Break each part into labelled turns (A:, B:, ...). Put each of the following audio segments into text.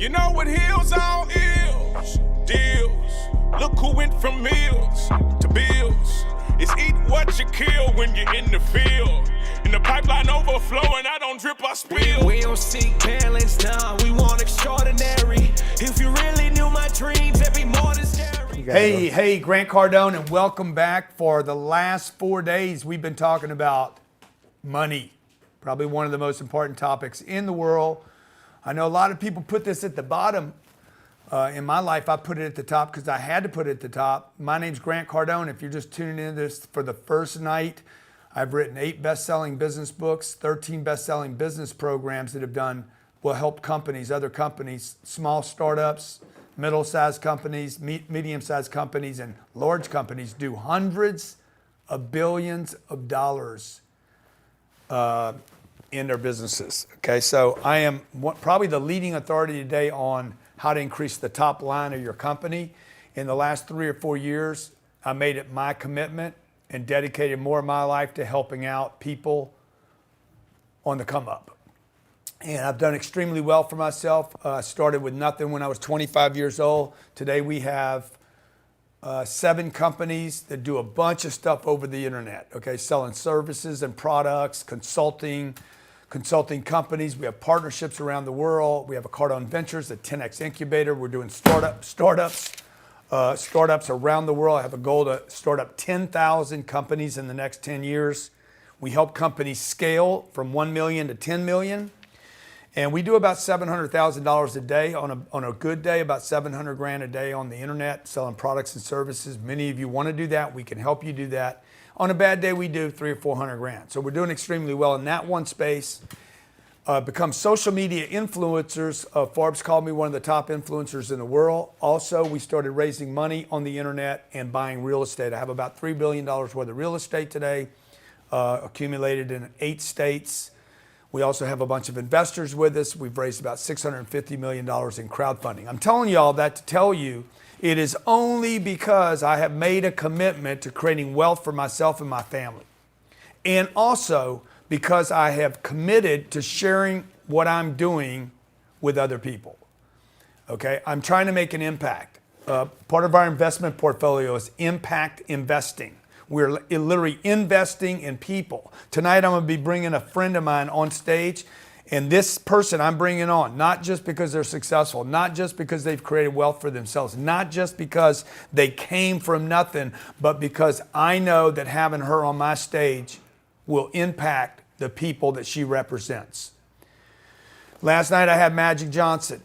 A: You know what heals all ills? Deals. Look who went from meals to bills. It's eat what you kill when you're in the field. In the pipeline overflowing, I don't drip, I spill.
B: We don't seek balance, nah, we want extraordinary. If you really knew my dreams, every morning's scary.
C: Hey, Grant Cardone, and welcome back. For the last 4 days, we've been talking about money. Probably one of the most important topics in the world. I know a lot of people put this at the bottom. In my life, I put it at the top because I had to put it at the top. My name's Grant Cardone. If you're just tuning in this for the first night, I've written 8 best-selling business books, 13 best-selling business programs that will help companies, other companies, small startups, middle-sized companies, medium-sized companies, and large companies do hundreds of billions of dollars in their businesses. Okay, so I am probably the leading authority today on how to increase the top line of your company. In the last 3 or 4 years, I made it my commitment and dedicated more of my life to helping out people on the come up. And I've done extremely well for myself. I started with nothing when I was 25 years old. Today we have 7 companies that do a bunch of stuff over the internet, okay? Selling services and products, consulting companies. We have partnerships around the world. We have a Cardone Ventures, a 10X incubator. We're doing startups around the world. I have a goal to start up 10,000 companies in the next 10 years. We help companies scale from 1 million to 10 million. And we do about $700,000 a day on a good day, about 700 grand a day on the internet, selling products and services. Many of you want to do that. We can help you do that. On a bad day, we do 300 or 400 grand. So we're doing extremely well in that one space. Become social media influencers. Forbes called me one of the top influencers in the world. Also, we started raising money on the internet and buying real estate. I have about $3 billion worth of real estate today, accumulated in 8 states. We also have a bunch of investors with us. We've raised about $650 million in crowdfunding. I'm telling you all that to tell you it is only because I have made a commitment to creating wealth for myself and my family. And also because I have committed to sharing what I'm doing with other people. Okay, I'm trying to make an impact. Part of our investment portfolio is impact investing. We're literally investing in people. Tonight I'm going to be bringing a friend of mine on stage, and this person I'm bringing on, not just because they're successful, not just because they've created wealth for themselves, not just because they came from nothing, but because I know that having her on my stage will impact the people that she represents. Last night I had Magic Johnson.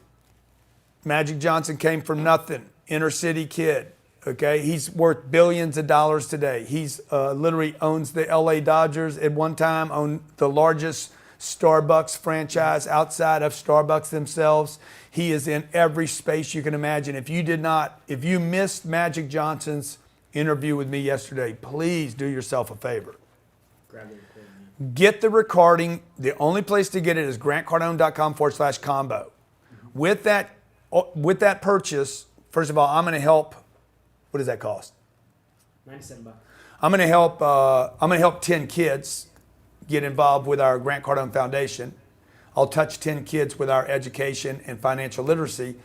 C: Magic Johnson came from nothing, inner city kid. Okay, he's worth billions of dollars today. He's literally owns the LA Dodgers. At one time owned the largest Starbucks franchise outside of Starbucks themselves. He is in every space you can imagine. If you missed Magic Johnson's interview with me yesterday, please do yourself a favor.
D: Grab the recording.
C: Get the recording. The only place to get it is grantcardone.com/combo. With that purchase, first of all, I'm going to help. What does that cost?
D: $97.
C: I'm going to help 10 kids get involved with our Grant Cardone Foundation. I'll touch 10 kids with our education and financial literacy.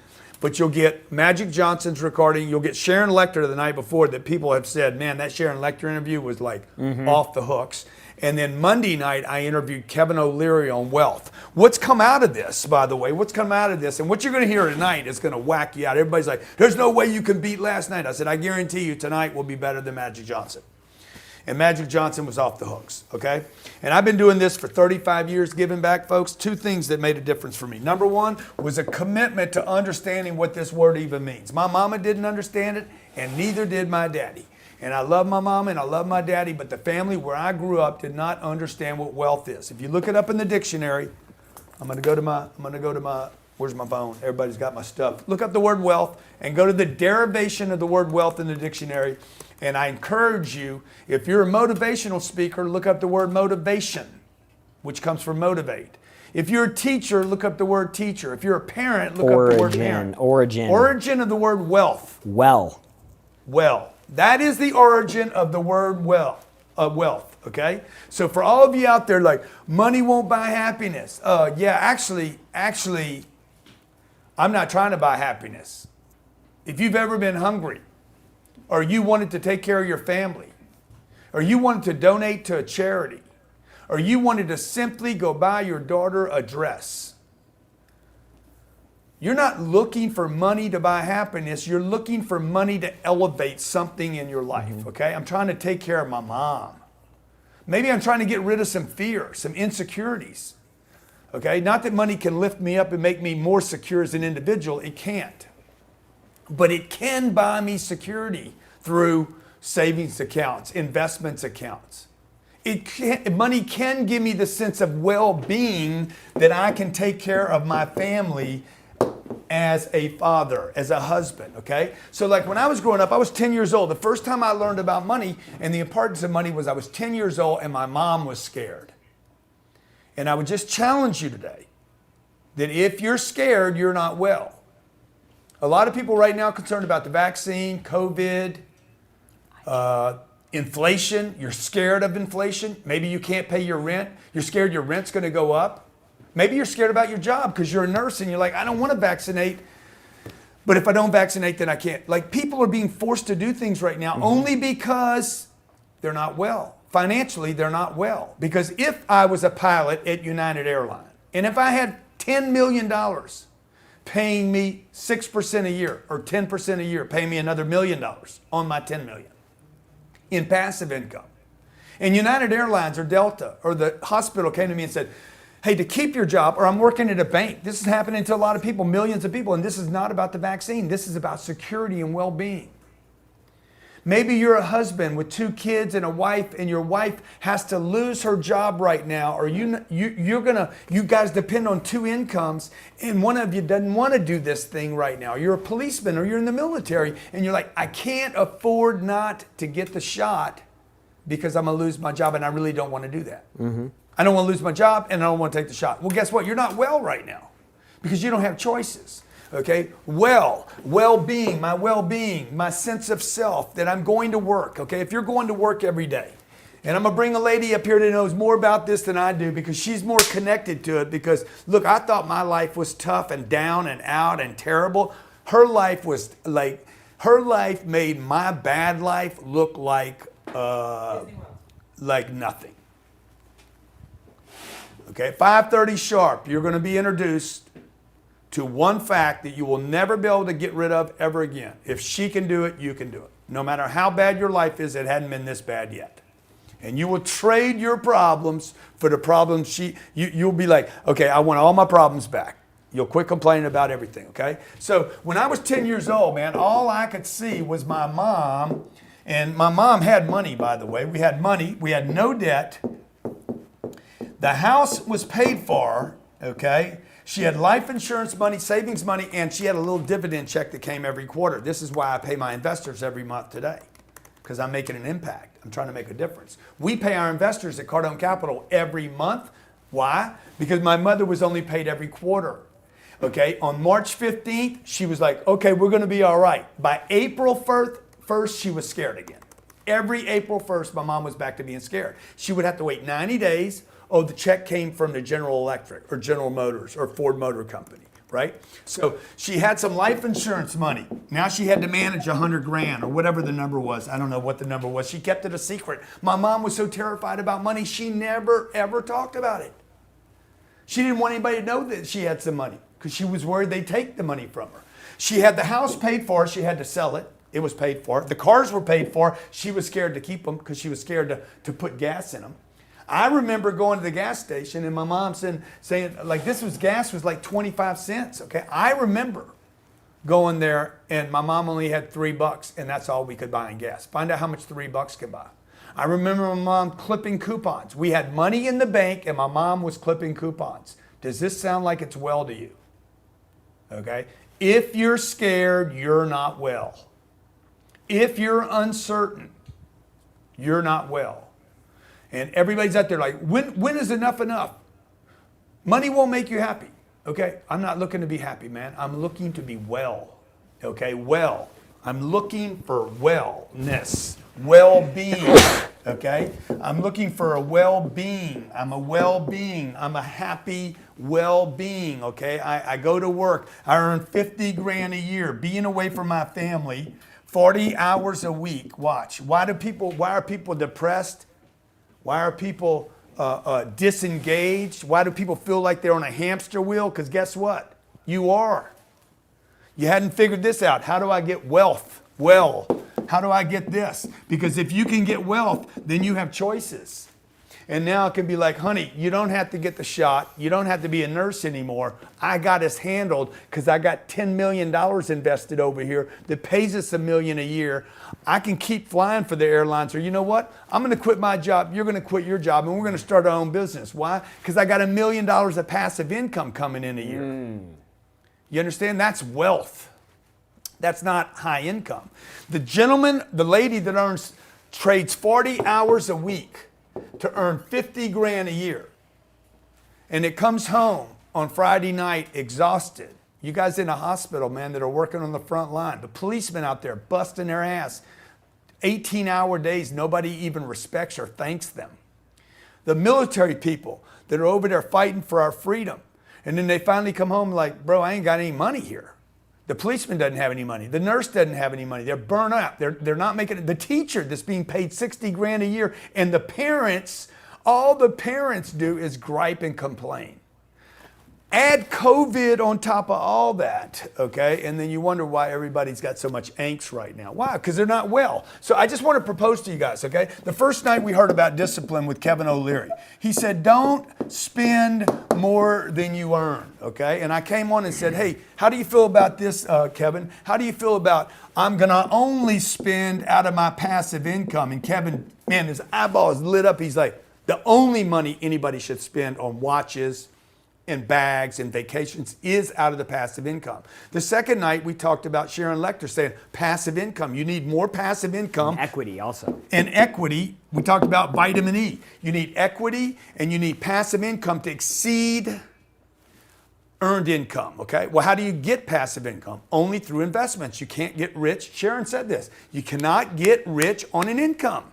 C: But you'll get Magic Johnson's recording. You'll get Sharon Lecter the night before that people have said, man, that Sharon Lecter interview was like off the hooks. And then Monday night, I interviewed Kevin O'Leary on wealth. What's come out of this, by the way? And what you're going to hear tonight is going to whack you out. Everybody's like, there's no way you can beat last night. I said, I guarantee you tonight will be better than Magic Johnson. And Magic Johnson was off the hooks, okay? And I've been doing this for 35 years, giving back, folks. 2 things that made a difference for me. Number 1 was a commitment to understanding what this word even means. My mama didn't understand it, and neither did my daddy. And I love my mama and I love my daddy, but the family where I grew up did not understand what wealth is. If you look it up in the dictionary, I'm going to go to my, where's my phone? Everybody's got my stuff. Look up the word wealth and go to the derivation of the word wealth in the dictionary. And I encourage you, if you're a motivational speaker, look up the word motivation, which comes from motivate. If you're a teacher, look up the word teacher. If you're a parent, look up the word parent. Origin of the word wealth.
D: Well.
C: That is the origin of the word wealth, okay? So for all of you out there like, money won't buy happiness. Yeah, actually, I'm not trying to buy happiness. If you've ever been hungry, or you wanted to take care of your family, or you wanted to donate to a charity, or you wanted to simply go buy your daughter a dress, you're not looking for money to buy happiness. You're looking for money to elevate something in your life, okay? I'm trying to take care of my mom. Maybe I'm trying to get rid of some fear, some insecurities, okay? Not that money can lift me up and make me more secure as an individual. It can't. But it can buy me security through savings accounts, investments accounts. Money can give me the sense of well-being that I can take care of my family as a father, as a husband, okay? So like when I was growing up, I was 10 years old. The first time I learned about money and the importance of money was I was 10 years old and my mom was scared. And I would just challenge you today that if you're scared, you're not well. A lot of people right now are concerned about the vaccine, COVID, inflation. You're scared of inflation. Maybe you can't pay your rent. You're scared your rent's going to go up. Maybe you're scared about your job because you're a nurse and you're like, I don't want to vaccinate, but if I don't vaccinate, then I can't. Like people are being forced to do things right now only because they're not well. Financially, they're not well. Because if I was a pilot at United Airlines and if I had $10 million paying me 6% a year or 10% a year, paying me another $1 million on my $10 million in passive income, and United Airlines or Delta or the hospital came to me and said, hey, to keep your job, or I'm working at a bank. This is happening to a lot of people, millions of people, and this is not about the vaccine. This is about security and well-being. Maybe you're a husband with 2 kids and a wife, and your wife has to lose her job right now, or you guys depend on 2 incomes, and one of you doesn't want to do this thing right now. You're a policeman or you're in the military, and you're like, I can't afford not to get the shot because I'm going to lose my job, and I really don't want to do that. I don't want to lose my job and I don't want to take the shot. Well, guess what? You're not well right now because you don't have choices. Okay? Well-being, my sense of self that I'm going to work. Okay? If you're going to work every day, and I'm going to bring a lady up here that knows more about this than I do because she's more connected to it because, look, I thought my life was tough and down and out and terrible. Her life made my bad life look like nothing. Okay, 5:30 sharp, you're going to be introduced to one fact that you will never be able to get rid of ever again. If she can do it, you can do it. No matter how bad your life is, it hadn't been this bad yet. And you will trade your problems for the problems you'll be like, okay, I want all my problems back. You'll quit complaining about everything, okay? So when I was 10 years old, man, all I could see was my mom, and my mom had money, by the way. We had money, we had no debt. The house was paid for, okay? She had life insurance money, savings money, and she had a little dividend check that came every quarter. This is why I pay my investors every month today, because I'm making an impact. I'm trying to make a difference. We pay our investors at Cardone Capital every month. Why? Because my mother was only paid every quarter. Okay, on March 15th, she was like, okay, we're going to be all right. By April 1st, she was scared again. Every April 1st, my mom was back to being scared. She would have to wait 90 days. Oh, the check came from the General Electric or General Motors or Ford Motor Company, right? So she had some life insurance money. Now she had to manage $100,000 or whatever the number was. I don't know what the number was. She kept it a secret. My mom was so terrified about money, she never, ever talked about it. She didn't want anybody to know that she had some money because she was worried they'd take the money from her. She had the house paid for. She had to sell it. It was paid for. The cars were paid for. She was scared to keep them because she was scared to put gas in them. I remember going to the gas station and my mom saying like gas was like 25 cents. Okay. I remember going there and my mom only had $3 and that's all we could buy in gas. Find out how much $3 could buy. I remember my mom clipping coupons. We had money in the bank and my mom was clipping coupons. Does this sound like it's well to you? Okay. If you're scared, you're not well. If you're uncertain, you're not well. And everybody's out there like, when is enough enough? Money won't make you happy, okay? I'm not looking to be happy, man. I'm looking to be well, okay? Well. I'm looking for wellness, well-being. Okay? I'm looking for a well-being. I'm a happy well-being, okay? I go to work. I earn 50 grand a year, being away from my family, 40 hours a week. Watch. Why are people depressed? Why are people disengaged? Why do people feel like they're on a hamster wheel? Because guess what? You are. You hadn't figured this out. How do I get wealth? Well, how do I get this? Because if you can get wealth, then you have choices. And now it can be like, honey, you don't have to get the shot. You don't have to be a nurse anymore. I got us handled because I got $10 million invested over here that pays us $1 million a year. I can keep flying for the airlines. Or you know what? I'm going to quit my job. You're going to quit your job. And we're going to start our own business. Why? Because I got $1 million of passive income coming in a year. You understand? That's wealth. That's not high income. The lady that trades 40 hours a week to earn 50 grand a year. And it comes home on Friday night exhausted. You guys in a hospital, man, that are working on the front line. The policemen out there busting their ass. 18-hour days, nobody even respects or thanks them. The military people that are over there fighting for our freedom. And then they finally come home like, bro, I ain't got any money here. The policeman doesn't have any money. The nurse doesn't have any money. They're burnt out. They're not making it. The teacher that's being paid 60 grand a year. And the parents, all the parents do is gripe and complain. Add COVID on top of all that, okay? And then you wonder why everybody's got so much angst right now. Why? Because they're not well. So I just want to propose to you guys, okay? The first night we heard about discipline with Kevin O'Leary. He said, don't spend more than you earn, okay? And I came on and said, hey, how do you feel about this, Kevin? How do you feel about I'm going to only spend out of my passive income? And Kevin, man, his eyeball is lit up. He's like, the only money anybody should spend on watches and bags and vacations is out of the passive income. The second night we talked about Sharon Lecter saying passive income. You need more passive income.
D: And equity also.
C: And equity, we talked about vitamin E. You need equity and you need passive income to exceed earned income, okay? Well, how do you get passive income? Only through investments. You can't get rich. Sharon said this. You cannot get rich on an income.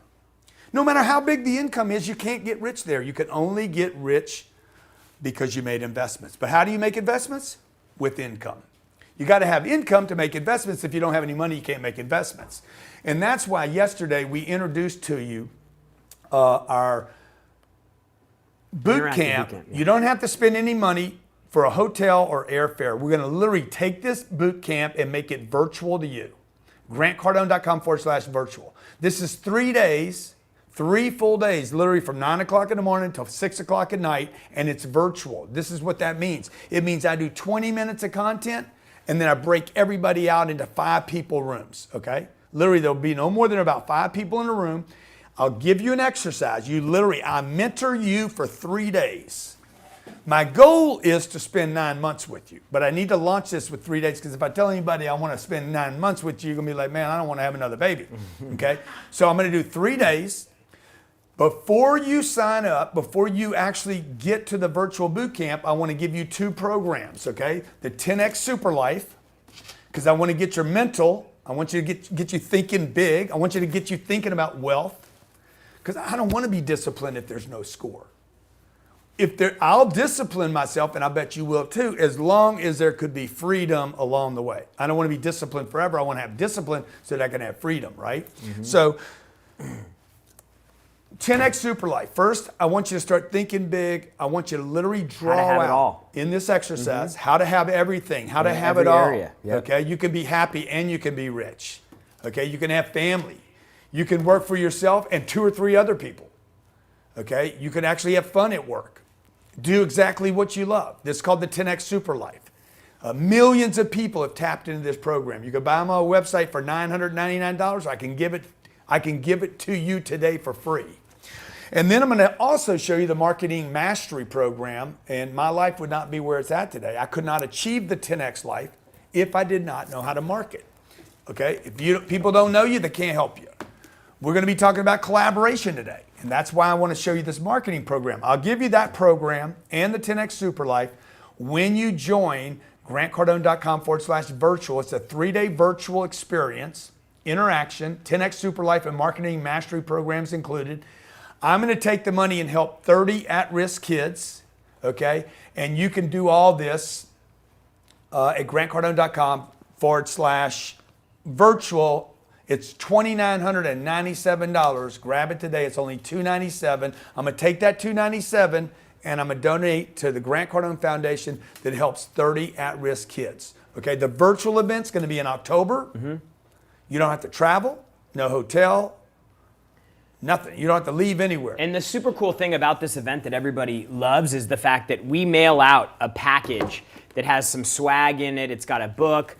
C: No matter how big the income is, you can't get rich there. You can only get rich because you made investments. But how do you make investments? With income. You got to have income to make investments. If you don't have any money, you can't make investments. And that's why yesterday we introduced to you our boot camp.
D: Yeah.
C: You don't have to spend any money for a hotel or airfare. We're going to literally take this boot camp and make it virtual to you. GrantCardone.com/virtual. This is 3 days. 3 full days, literally from 9 o'clock in the morning until 6 o'clock at night, and it's virtual. This is what that means. It means I do 20 minutes of content, and then I break everybody out into 5 people rooms, okay? Literally, there'll be no more than about 5 people in a room. I'll give you an exercise. I mentor you for 3 days. My goal is to spend 9 months with you, but I need to launch this with 3 days because if I tell anybody I want to spend 9 months with you, you're going to be like, man, I don't want to have another baby, okay? So I'm going to do 3 days. Before you sign up, before you actually get to the virtual boot camp, I want to give you 2 programs, okay? The 10X Super Life, because I want to get your mental. I want you to get you thinking big. I want you to get you thinking about wealth, because I don't want to be disciplined if there's no score. I'll discipline myself, and I bet you will too, as long as there could be freedom along the way. I don't want to be disciplined forever. I want to have discipline so that I can have freedom, right? Mm-hmm. So 10X Super Life. First, I want you to start thinking big. I want you to literally draw out in this exercise how to have everything, how to have it all.
D: Area. Yep.
C: Okay, you can be happy and you can be rich. Okay, you can have family. You can work for yourself and 2 or 3 other people. Okay, you can actually have fun at work. Do exactly what you love. This is called the 10X Super Life. Millions of people have tapped into this program. You can buy them on my website for $999. I can give it to you today for free. And then I'm going to also show you the Marketing Mastery Program, and my life would not be where it's at today. I could not achieve the 10X life if I did not know how to market. Okay? If people don't know you, they can't help you. We're going to be talking about collaboration today, and that's why I want to show you this marketing program. I'll give you that program and the 10X Super Life when you join GrantCardone.com/virtual. It's a 3-day virtual experience. interaction, 10X Super Life and Marketing Mastery programs included. I'm going to take the money and help 30 at-risk kids, okay? And you can do all this at grantcardone.com/virtual. It's $2,997. Grab it today. It's only $297. I'm going to take that $297 and I'm going to donate to the Grant Cardone Foundation that helps 30 at-risk kids. Okay, the virtual event's going to be in October. You don't have to travel, no hotel, nothing. You don't have to leave anywhere.
E: And the super cool thing about this event that everybody loves is the fact that we mail out a package that has some swag in it. It's got a book.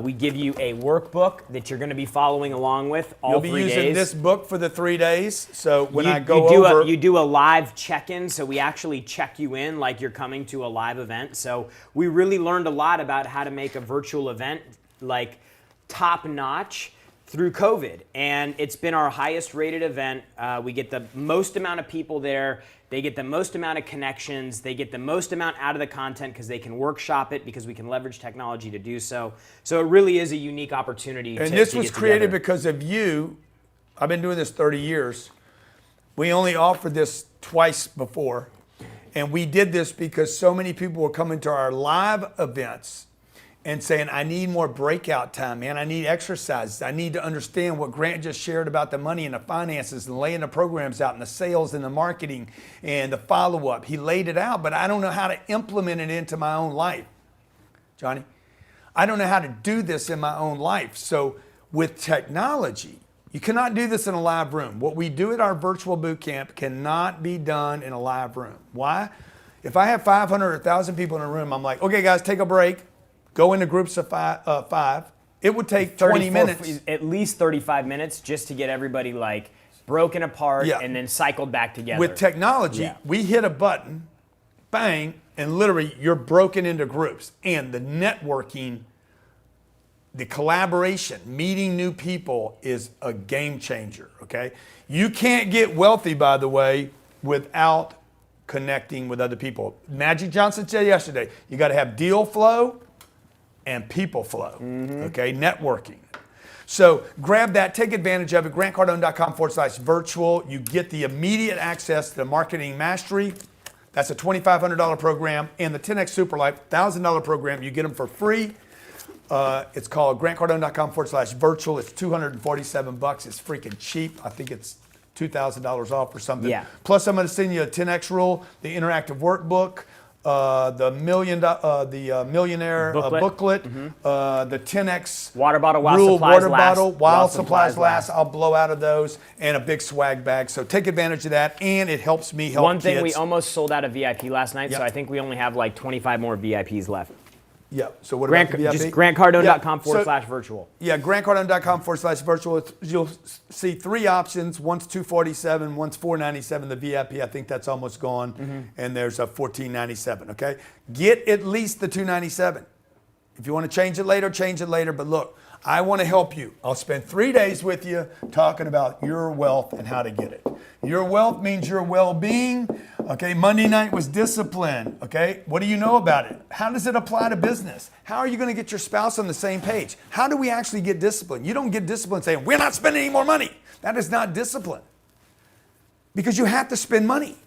E: We give you a workbook that you're going to be following along with all 3 days.
C: You'll be using this book for the 3 days. So when I
E: you do a live check-in. So we actually check you in like you're coming to a live event. So we really learned a lot about how to make a virtual event like top-notch through COVID. And it's been our highest rated event. We get the most amount of people there. They get the most amount of connections. They get the most amount out of the content because they can workshop it because we can leverage technology to do so. So it really is a unique opportunity.
C: And this was created because of you. I've been doing this 30 years. We only offered this twice before. And we did this because so many people were coming to our live events and saying, I need more breakout time, man. I need exercise. I need to understand what Grant just shared about the money and the finances and laying the programs out and the sales and the marketing and the follow-up. He laid it out, but I don't know how to implement it into my own life. Johnny, I don't know how to do this in my own life. So with technology, you cannot do this in a live room. What we do at our virtual boot camp cannot be done in a live room. Why? If I have 500 or 1,000 people in a room, I'm like, okay, guys, take a break. Go into groups of five. It would take 20 minutes.
E: At least 35 minutes just to get everybody like broken apart and then cycled back together.
C: With technology, we hit a button, bang, and literally you're broken into groups. And the networking, the collaboration, meeting new people is a game changer, okay? You can't get wealthy, by the way, without connecting with other people. Magic Johnson said yesterday, you got to have deal flow and people flow, okay? Networking. So grab that, take advantage of it, grantcardone.com/virtual. You get the immediate access to the Marketing Mastery. That's a $2,500 program. And the 10X Super Life, $1,000 program. You get them for free. It's called grantcardone.com/virtual. It's $247. It's freaking cheap. I think it's $2,000 off or something.
E: Yeah.
C: Plus, I'm going to send you a 10X rule, the interactive workbook, the millionaire booklet, the 10X
E: water bottle
C: while supplies last. I'll blow out of those, and a big swag bag. So take advantage of that, and it helps me help
E: One thing,
C: kids.
E: we almost sold out of VIP last night, so I think we only have like 25 more VIPs left.
C: Yeah. So what about the VIP?
E: Just grantcardone.com/virtual.
C: Yeah, grantcardone.com/virtual. You'll see 3 options. One's $247, one's $497. The VIP, I think that's almost gone, and there's a $1497. Okay, get at least the $297. If you want to change it later, change it later. But look, I want to help you. I'll spend 3 days with you talking about your wealth and how to get it. Your wealth means your well-being. Okay, Monday night was discipline. Okay, what do you know about it? How does it apply to business? How are you going to get your spouse on the same page? How do we actually get discipline? You don't get discipline saying, we're not spending any more money. That is not discipline. Because you have to spend money.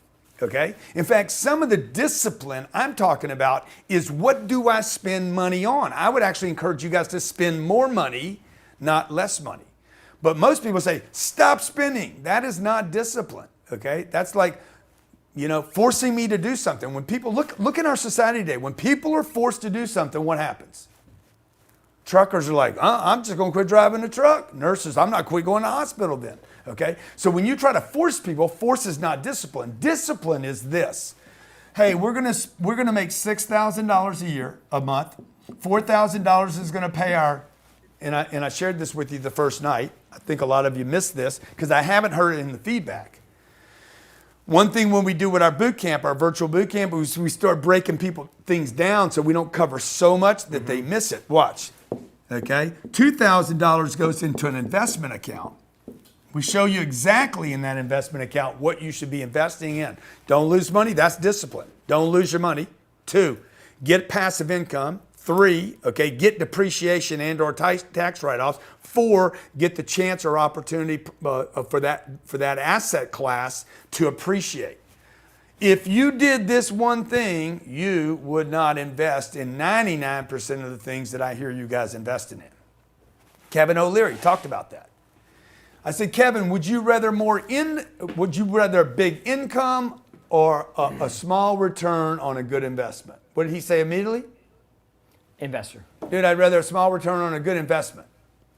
C: Okay? In fact, some of the discipline I'm talking about is what do I spend money on? I would actually encourage you guys to spend more money, not less money. But most people say, stop spending. That is not discipline. Okay? That's like, forcing me to do something. When people look in our society today, when people are forced to do something, what happens? Truckers are like, I'm just going to quit driving a truck. Nurses, I'm not quit going to the hospital then. Okay? So when you try to force people, force is not discipline. Discipline is this. Hey, we're going to make $6,000 a month. $4,000 is going to pay our, and I shared this with you the first night. I think a lot of you missed this because I haven't heard it in the feedback. One thing when we do with our boot camp, our virtual boot camp, is we start breaking things down so we don't cover so much that they miss it. Watch. Okay? $2,000 goes into an investment account. We show you exactly in that investment account what you should be investing in. Don't lose money. That's discipline. Don't lose your money. 2, get passive income. 3, okay, get depreciation and or tax write-offs. 4, get the chance or opportunity for that asset class to appreciate. If you did this one thing, you would not invest in 99% of the things that I hear you guys investing in. Kevin O'Leary talked about that. I said, Kevin, would you rather big income or a small return on a good investment? What did he say immediately?
E: Investor.
C: Dude, I'd rather a small return on a good investment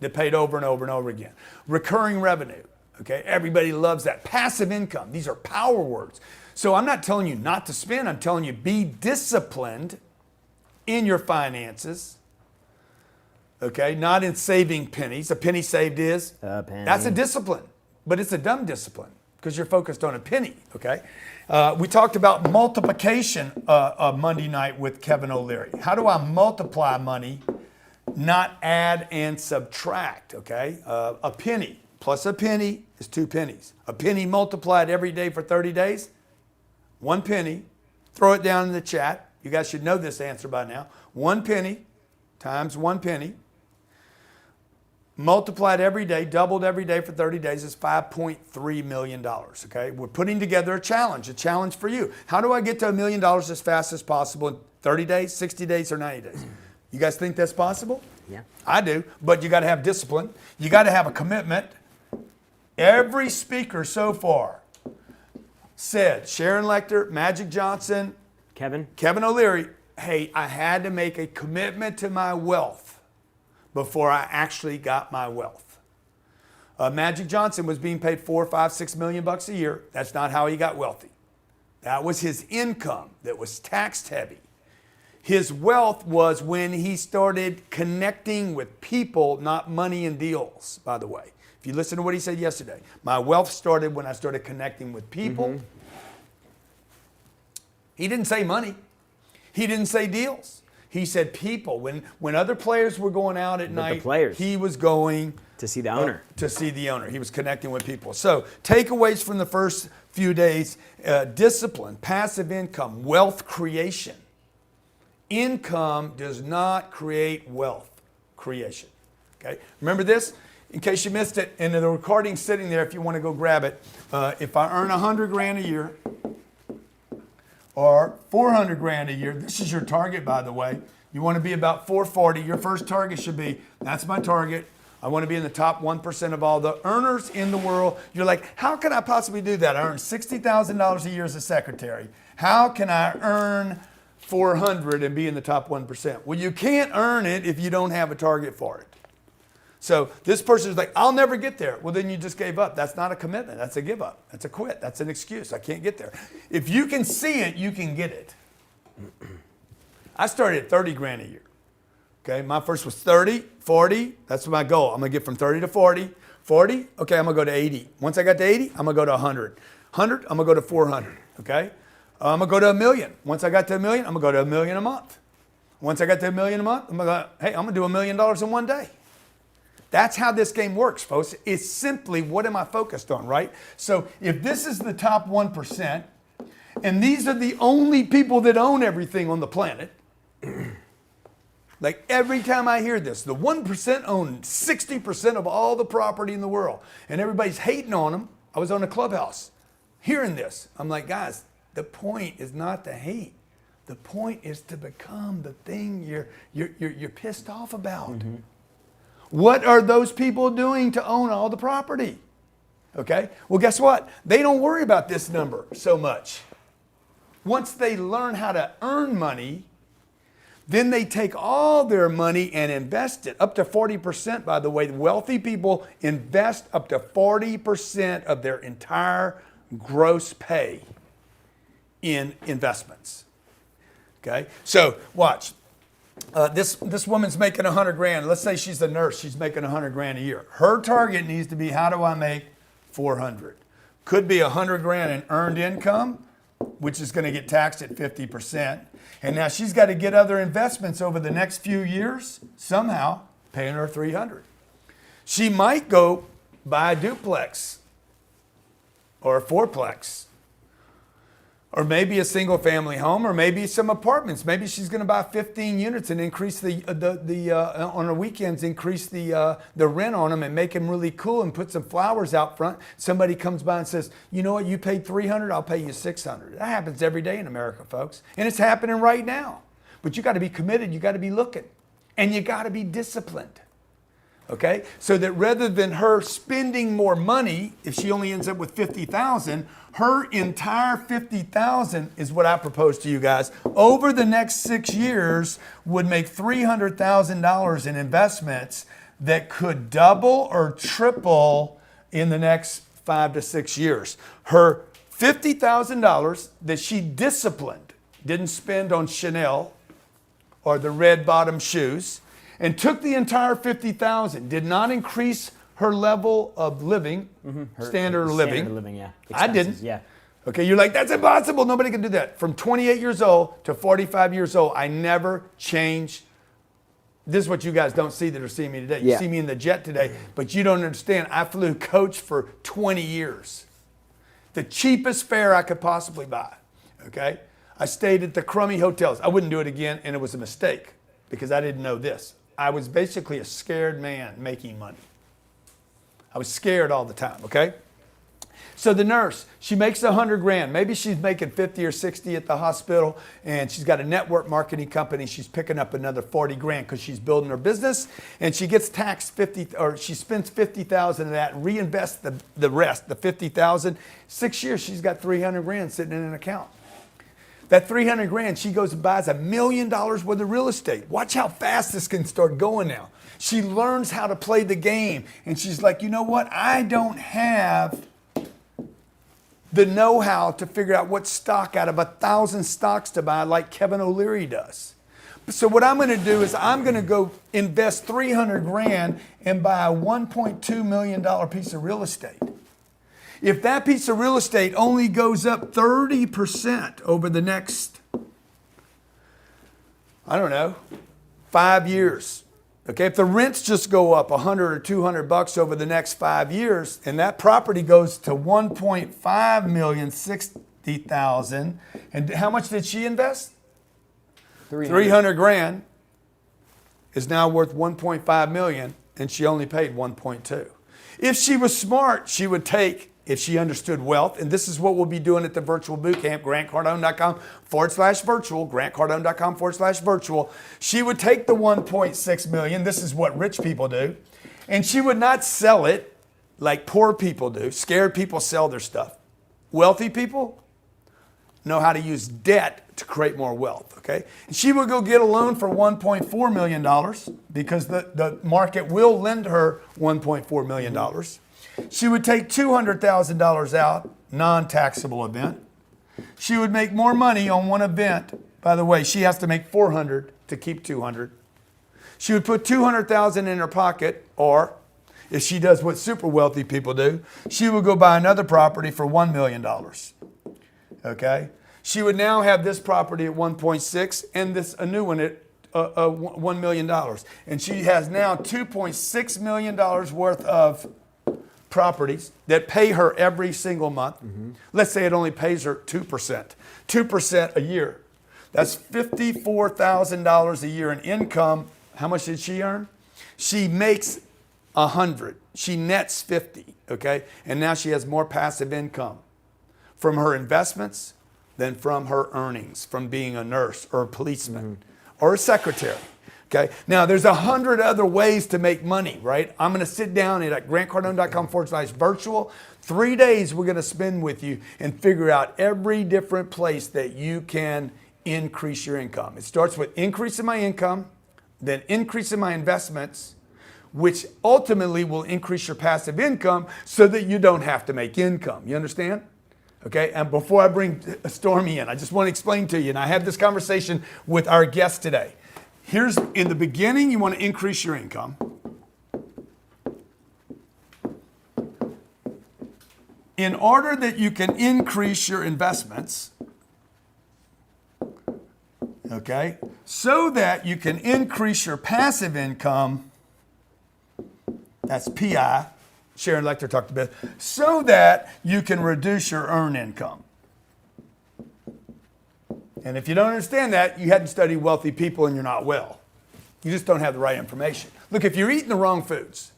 C: that paid over and over and over again. Recurring revenue, okay? Everybody loves that. Passive income, these are power words. So I'm not telling you not to spend, I'm telling you be disciplined in your finances, okay? Not in saving pennies. A penny saved is?
E: A penny.
C: That's a discipline, but it's a dumb discipline because you're focused on a penny, okay? We talked about multiplication Monday night with Kevin O'Leary. How do I multiply money, not add and subtract, okay? A penny plus a penny is 2 pennies. A penny multiplied every day for 30 days, 1 penny. Throw it down in the chat. You guys should know this answer by now. 1 penny times 1 penny multiplied every day, doubled every day for 30 days is $5.3 million, okay? We're putting together a challenge for you. How do I get to $1 million as fast as possible in 30 days, 60 days, or 90 days? You guys think that's possible?
E: Yeah.
C: I do, but you got to have discipline. You got to have a commitment. Every speaker so far said, Sharon Lechter, Magic Johnson,
E: Kevin
C: O'Leary, hey, I had to make a commitment to my wealth before I actually got my wealth. Magic Johnson was being paid $4, $5, $6 million a year. That's not how he got wealthy. That was his income that was taxed heavy. His wealth was when he started connecting with people, not money and deals, by the way. If you listen to what he said yesterday, my wealth started when I started connecting with people. Mm-hmm. He didn't say money. He didn't say deals. He said people. When other players were going out at night, he was going
E: to see the owner.
C: To see the owner. He was connecting with people. So takeaways from the first few days, discipline, passive income, wealth creation. Income does not create wealth creation. Okay? Remember this? In case you missed it, and the recording's sitting there if you want to go grab it. If I earn $100,000 a year, or $400,000 a year. This is your target, by the way. You want to be about 440. Your first target should be, that's my target. I want to be in the top 1% of all the earners in the world. You're like, how can I possibly do that? I earn $60,000 a year as a secretary. How can I earn 400 and be in the top 1%? Well, you can't earn it if you don't have a target for it. So this person is like, I'll never get there. Well, then you just gave up. That's not a commitment. That's a give up. That's a quit. That's an excuse. I can't get there. If you can see it, you can get it. I started at $30,000 a year. Okay, my first was 30, 40. That's my goal. I'm going to get from 30 to 40. 40, okay, I'm going to go to 80. Once I got to 80, I'm going to go to 100. 100, I'm going to go to 400. Okay, I'm going to go to $1 million. Once I got to $1 million, I'm going to go to $1 million a month. Once I got to $1 million a month, I'm going to go, hey, I'm going to do $1 million in one day. That's how this game works, folks. It's simply, what am I focused on, right? So if this is the top 1%, and these are the only people that own everything on the planet, like every time I hear this, the 1% own 60% of all the property in the world, and everybody's hating on them. I was on a Clubhouse hearing this. I'm like, guys, the point is not to hate. The point is to become the thing you're pissed off about. Mm-hmm. What are those people doing to own all the property? Okay, well, guess what? They don't worry about this number so much. Once they learn how to earn money, then they take all their money and invest it. Up to 40%, by the way. Wealthy people invest up to 40% of their entire gross pay in investments. Okay, so watch. This woman's making $100,000. Let's say she's a nurse. She's making $100,000 a year. Her target needs to be, how do I make 400? Could be $100,000 in earned income, which is going to get taxed at 50%. And now she's got to get other investments over the next few years, somehow paying her 300. She might go buy a duplex or a fourplex Or maybe a single family home, or maybe some apartments. Maybe she's going to buy 15 units and increase the on the weekends, increase the rent on them and make them really cool and put some flowers out front. Somebody comes by and says, you know what, you paid $300, I'll pay you $600. That happens every day in America, folks. And it's happening right now. But you got to be committed, you got to be looking, and you got to be disciplined. Okay? So that rather than her spending more money, if she only ends up with $50,000, her entire $50,000 is what I propose to you guys. Over the next 6 years would make $300,000 in investments that could double or triple in the next 5 to 6 years. Her $50,000 that she disciplined, didn't spend on Chanel or the red bottom shoes, and took the entire $50,000, did not increase her level of living, standard of living.
E: Standard of living, yeah.
C: I didn't.
E: Expenses, yeah.
C: Okay, you're like, that's impossible. Nobody can do that. From 28 years old to 45 years old, I never changed. This is what you guys don't see that are seeing me today. You
E: Yeah.
C: see me in the jet today, but you don't understand. I flew coach for 20 years. The cheapest fare I could possibly buy, okay? I stayed at the crummy hotels. I wouldn't do it again, and it was a mistake because I didn't know this. I was basically a scared man making money. I was scared all the time, okay? So the nurse, she makes $100,000. Maybe she's making 50 or 60 at the hospital, and she's got a network marketing company. She's picking up another 40 grand because she's building her business, and she gets taxed 50, or she spends 50,000 of that, reinvests the rest, the 50,000. 6 years, she's got 300 grand sitting in an account. That 300 grand, she goes and buys $1 million worth of real estate. Watch how fast this can start going now. She learns how to play the game, and she's like, you know what? I don't have the know-how to figure out what stock out of 1,000 stocks to buy like Kevin O'Leary does. So what I'm going to do is I'm going to go invest 300 grand and buy a $1.2 million piece of real estate. If that piece of real estate only goes up 30% over the next, I don't know, 5 years, okay, if the rents just go up 100 or 200 bucks over the next 5 years, and that property goes to 1.5 million, 60,000, and how much did she invest? 300 grand is now worth 1.5 million, and she only paid 1.2. If she was smart, she would take, if she understood wealth, and this is what we'll be doing at the virtual bootcamp, grantcardone.com/virtual, grantcardone.com/virtual. She would take the 1.6 million, this is what rich people do, and she would not sell it like poor people do. Scared people sell their stuff. Wealthy people know how to use debt to create more wealth, okay? And she would go get a loan for $1.4 million because the market will lend her $1.4 million. She would take $200,000 out, non-taxable event. She would make more money on one event. By the way, she has to make 400 to keep 200. She would put 200,000 in her pocket, or if she does what super wealthy people do, she would go buy another property for $1 million. Okay? She would now have this property at 1.6 and this a new one at $1 million. And she has now $2.6 million worth of properties that pay her every single month. Let's say it only pays her 2%. 2% a year. That's $54,000 a year in income. How much did she earn? She makes 100. She nets 50, okay? And now she has more passive income from her investments than from her earnings, from being a nurse or a policeman or a secretary. Okay. Now, there's 100 other ways to make money, right? I'm going to sit down at grantcardone.com/virtual. 3 days we're going to spend with you and figure out every different place that you can increase your income. It starts with increasing my income, then increasing my investments, which ultimately will increase your passive income so that you don't have to make income. You understand? Okay, and before I bring Stormy in, I just want to explain to you, and I had this conversation with our guest today. Here's, in the beginning, you want to increase your income. In order that you can increase your investments, okay, so that you can increase your passive income, that's PI, Sharon Lecter talked about, so that you can reduce your earned income. And if you don't understand that, you hadn't studied wealthy people and you're not well. You just don't have the right information. Look, if you're eating the wrong foods,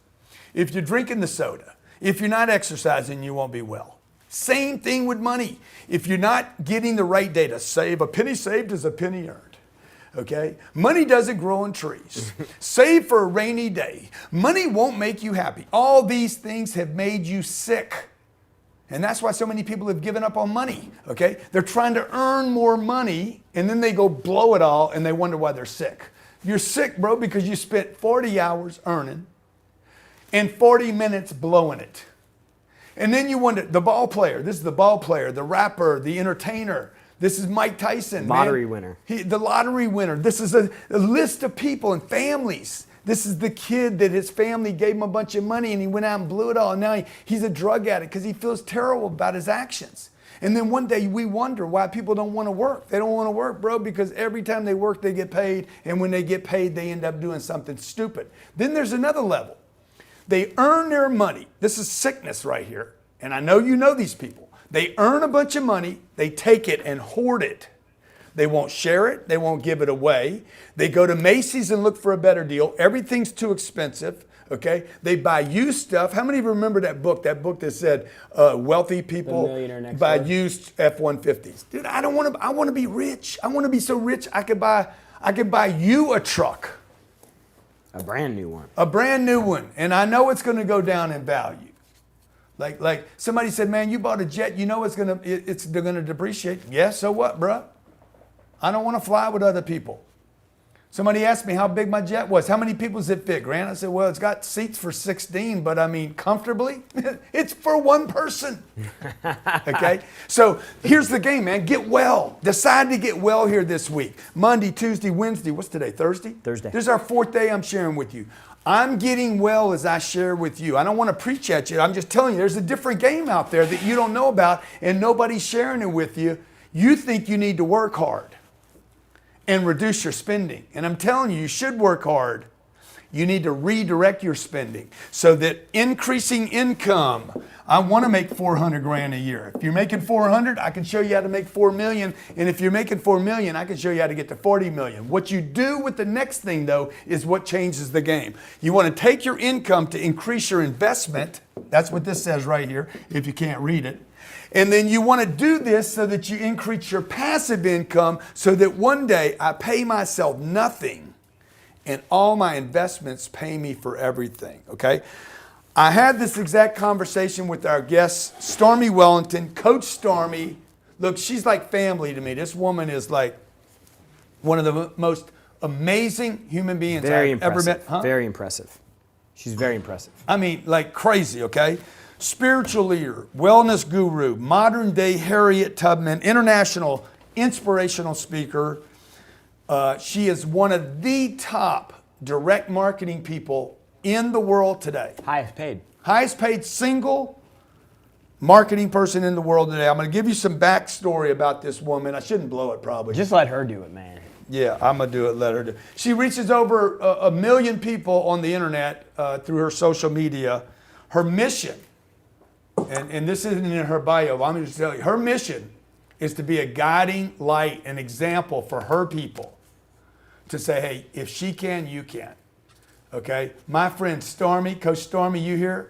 C: if you're drinking the soda, if you're not exercising, you won't be well. Same thing with money. If you're not getting the right data, save a penny saved is a penny earned. Okay? Money doesn't grow on trees. Save for a rainy day. Money won't make you happy. All these things have made you sick. And that's why so many people have given up on money. Okay? They're trying to earn more money and then they go blow it all and they wonder why they're sick. You're sick, bro, because you spent 40 hours earning and 40 minutes blowing it. And then you wonder, the ball player, this is the ball player, the rapper, the entertainer. This is Mike Tyson.
E: Lottery winner.
C: The lottery winner. This is a list of people and families. This is the kid that his family gave him a bunch of money and he went out and blew it all. And now he's a drug addict because he feels terrible about his actions. And then one day we wonder why people don't want to work. They don't want to work, bro, because every time they work, they get paid. And when they get paid, they end up doing something stupid. Then there's another level. They earn their money. This is sickness right here. And I know you know these people. They earn a bunch of money. They take it and hoard it. They won't share it. They won't give it away. They go to Macy's and look for a better deal. Everything's too expensive. Okay, they buy used stuff. How many of you remember that book? That book that said wealthy people buy used F-150s. Dude, I don't want to. I want to be rich. I want to be so rich I could buy you a truck,
E: A brand new one.
C: a brand new one, and I know it's going to go down in value. Like somebody said, man, you bought a jet. You know they're gonna depreciate. Yeah, so what, bruh? I don't want to fly with other people. Somebody asked me how big my jet was. How many people does it fit, Grant? I said, well, it's got seats for 16, but I mean, comfortably, it's for one person. Okay? So here's the game, man. Get well. Decide to get well here this week. Monday, Tuesday, Wednesday. What's today? Thursday?
E: Thursday.
C: This is our 4th day I'm sharing with you. I'm getting well as I share with you. I don't want to preach at you. I'm just telling you, there's a different game out there that you don't know about, and nobody's sharing it with you. You think you need to work hard and reduce your spending. And I'm telling you, you should work hard. You need to redirect your spending so that increasing income, I want to make 400 grand a year. If you're making 400, I can show you how to make 4 million. And if you're making 4 million, I can show you how to get to 40 million. What you do with the next thing though, is what changes the game. You want to take your income to increase your investment. That's what this says right here, if you can't read it. And then you want to do this so that you increase your passive income so that one day I pay myself nothing and all my investments pay me for everything, okay? I had this exact conversation with our guest, Stormy Wellington, Coach Stormy. Look, she's like family to me. This woman is like one of the most amazing human beings I've ever met. Huh?
E: Very impressive. She's very impressive.
C: I mean, like crazy, okay? Spiritual leader, wellness guru, modern day Harriet Tubman, international inspirational speaker. She is one of the top direct marketing people in the world today. Highest paid single marketing person in the world today. I'm going to give you some backstory about this woman. I shouldn't blow it probably.
E: Just let her do it, man.
C: Yeah, I'm going to do it. Let her do it. She reaches over a million people on the internet through her social media. Her mission, and this isn't in her bio, I'm going to tell you, her mission is to be a guiding light, an example for her people to say, hey, if she can, you can. Okay? My friend Stormy, Coach Stormy, you here?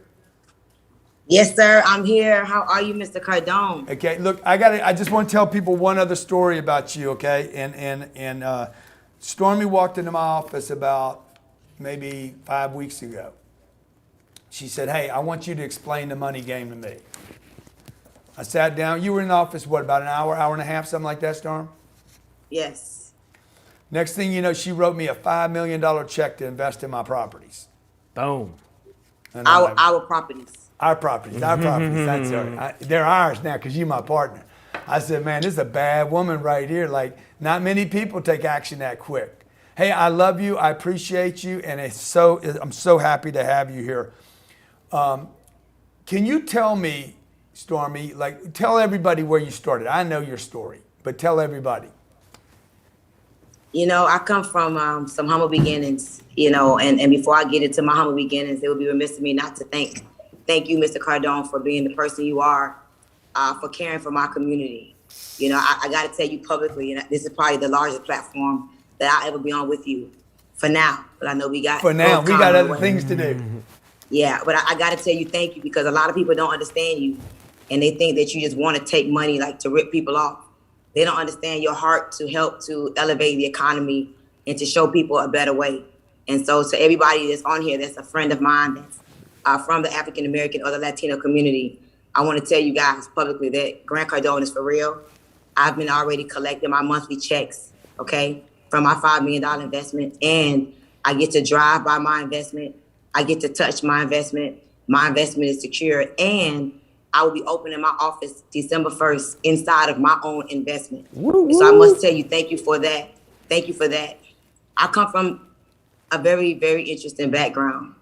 F: Yes, sir. I'm here. How are you, Mr. Cardone?
C: Okay, look, I just want to tell people one other story about you, okay? And Stormy walked into my office about maybe 5 weeks ago. She said, hey, I want you to explain the money game to me. I sat down. You were in the office, what, about an hour, hour and a half, something like that, Storm?
F: Yes.
C: Next thing you know, she wrote me a $5 million check to invest in my properties.
E: Boom.
C: And
F: Our properties.
C: Our properties. That's right. They're ours now because you're my partner. I said, man, this is a bad woman right here. Like, not many people take action that quick. Hey, I love you. I appreciate you. And I'm so happy to have you here. Can you tell me, Stormy, like, tell everybody where you started. I know your story, but tell everybody.
F: You know, I come from some humble beginnings, you know, and before I get into my humble beginnings, it would be remiss of me not to thank you, Mr. Cardone, for being the person you are, for caring for my community. You know, I got to tell you publicly, and this is probably the largest platform that I'll ever be on with you for now. But I know we got
C: other things to do.
F: Yeah, but I got to tell you thank you, because a lot of people don't understand you, and they think that you just want to take money, like to rip people off. They don't understand your heart to help to elevate the economy and to show people a better way. And so to everybody that's on here, that's a friend of mine, that's from the African American or the Latino community, I want to tell you guys publicly that Grant Cardone is for real. I've been already collecting my monthly checks, okay, from my $5 million investment, and I get to drive by my investment. I get to touch my investment. My investment is secure, and I will be opening my office December 1st inside of my own investment. So I must tell you, thank you for that. Thank you for that. I come from a very, very interesting background.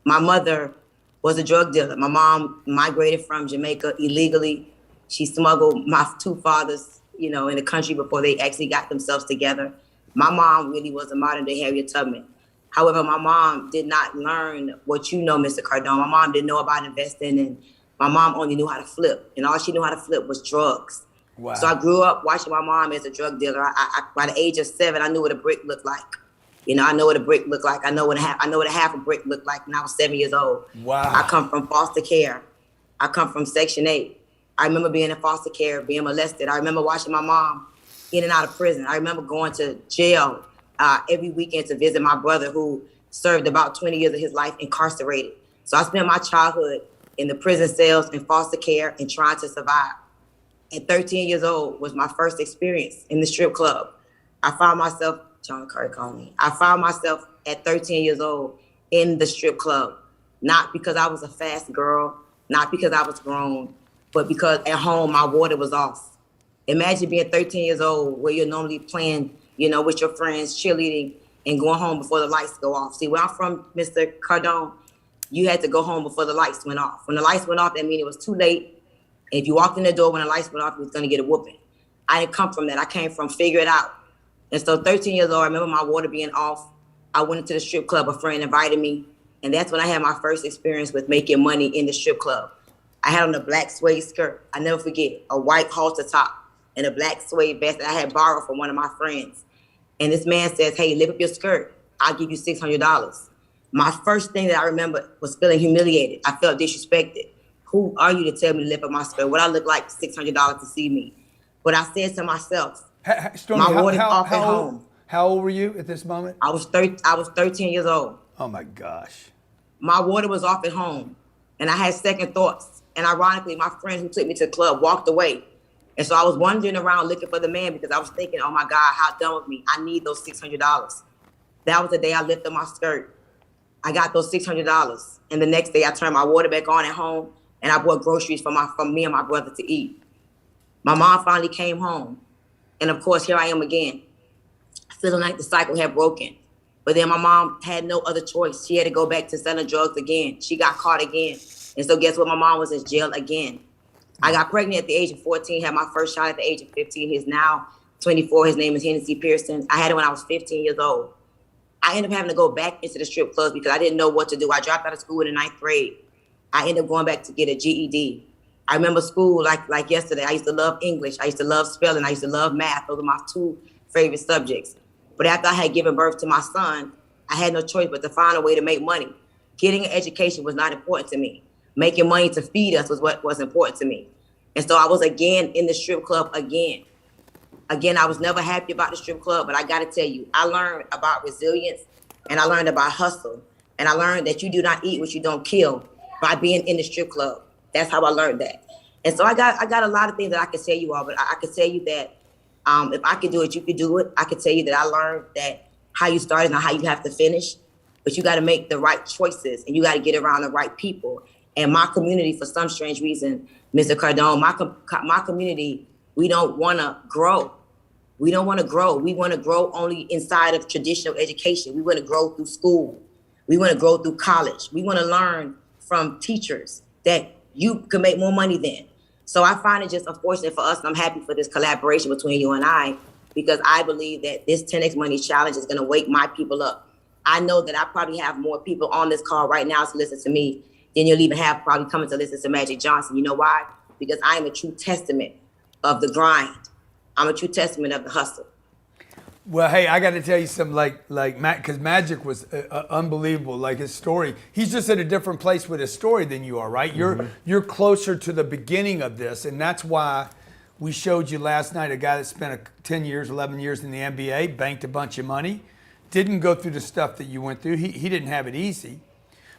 F: My mother was a drug dealer. My mom migrated from Jamaica illegally. She smuggled my two fathers, you know, in the country before they actually got themselves together. My mom really was a modern day Harriet Tubman. However, my mom did not learn what you know, Mr. Cardone. My mom didn't know about investing, and my mom only knew how to flip. And all she knew how to flip was drugs.
C: Wow.
F: So I grew up watching my mom as a drug dealer. By the age of 7, I knew what a brick looked like. You know, I know what a brick looked like. I know what a half a brick looked like when I was 7 years old.
C: Wow.
F: I come from foster care. I come from Section 8. I remember being in foster care, being molested. I remember watching my mom in and out of prison. I remember going to jail every weekend to visit my brother, who served about 20 years of his life incarcerated. So I spent my childhood in the prison cells, in foster care, and trying to survive. At 13 years old was my first experience in the strip club. I found myself, John Curry called me. I found myself at 13 years old in the strip club, not because I was a fast girl, not because I was grown, but because at home my water was off. Imagine being 13 years old where you're normally playing, you know, with your friends, cheerleading, and going home before the lights go off. See, where I'm from, Mr. Cardone, you had to go home before the lights went off. When the lights went off, that means it was too late. And if you walked in the door when the lights went off, you was gonna get a whooping. I didn't come from that. I came from figure it out. And so 13 years old, I remember my water being off. I went into the strip club, a friend invited me. And that's when I had my first experience with making money in the strip club. I had on a black suede skirt. I never forget, a white halter top and a black suede vest that I had borrowed from one of my friends. And this man says, hey, lift up your skirt. I'll give you $600. My first thing that I remember was feeling humiliated. I felt disrespected. Who are you to tell me to lift up my skirt? What I look like $600 to see me? But I said to myself,
C: Stormy,
F: my water's off at home.
C: How old were you at this moment?
F: I was 13 years old.
C: Oh my gosh.
F: My water was off at home, and I had second thoughts. And ironically, my friend who took me to the club walked away. And so I was wandering around looking for the man, because I was thinking, oh my God, how dumb of me. I need those $600. That was the day I lifted my skirt. I got those $600. And the next day I turned my water back on at home, and I bought groceries for me and my brother to eat. My mom finally came home. And of course, here I am again, feeling like the cycle had broken. But then my mom had no other choice. She had to go back to selling drugs again. She got caught again. And so guess what? My mom was in jail again. I got pregnant at the age of 14, had my first child at the age of 15. He's now 24. His name is Hennessy Pearson. I had it when I was 15 years old. I ended up having to go back into the strip clubs because I didn't know what to do. I dropped out of school in the 9th grade. I ended up going back to get a GED. I remember school like yesterday. I used to love English. I used to love spelling. I used to love math. Those are my 2 favorite subjects. But after I had given birth to my son, I had no choice but to find a way to make money. Getting an education was not important to me. Making money to feed us was what was important to me. And so I was again in the strip club again. Again, I was never happy about the strip club, but I got to tell you, I learned about resilience, and I learned about hustle. And I learned that you do not eat what you don't kill by being in the strip club. That's how I learned that. And so I got a lot of things that I could tell you all, but I could tell you that if I could do it, you could do it. I could tell you that I learned that how you start is not how you have to finish, but you got to make the right choices, and you got to get around the right people. And my community, for some strange reason, Mr. Cardone, my community, we don't want to grow. We don't want to grow. We want to grow only inside of traditional education. We want to grow through school. We want to grow through college. We want to learn from teachers that you can make more money than. So I find it just unfortunate for us. And I'm happy for this collaboration between you and I, because I believe that this 10X Money Challenge is going to wake my people up. I know that I probably have more people on this call right now to listen to me than you'll even have probably coming to listen to Magic Johnson. You know why? Because I am a true testament of the grind. I'm a true testament of the hustle.
C: Well, hey, I got to tell you something, like because Magic was unbelievable. Like his story, he's just at a different place with his story than you are, right? You're closer to the beginning of this, and that's why we showed you last night a guy that spent 10 years, 11 years in the NBA, banked a bunch of money, didn't go through the stuff that you went through. He didn't have it easy,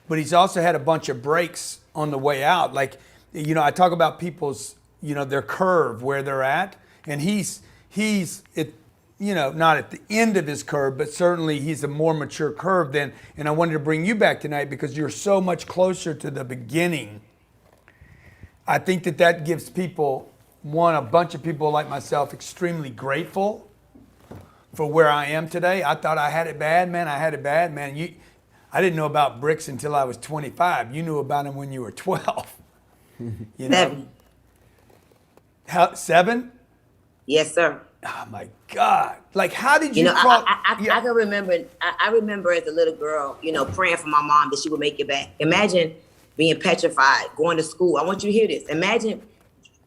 C: but he's also had a bunch of breaks on the way out. Like, you know, I talk about people's, you know, their curve where they're at, and he's it. You know, not at the end of his curve, but certainly he's a more mature curve than, and I wanted to bring you back tonight because you're so much closer to the beginning. I think that gives people, a bunch of people like myself, extremely grateful for where I am today. I thought I had it bad, man. I didn't know about bricks until I was 25. You knew about them when you were 12. You know?
F: 7.
C: 7?
F: Yes, sir.
C: Oh my God! Like, how did you?
F: You know, I can remember. I remember as a little girl, you know, praying for my mom that she would make it back. Imagine being petrified, going to school. I want you to hear this. Imagine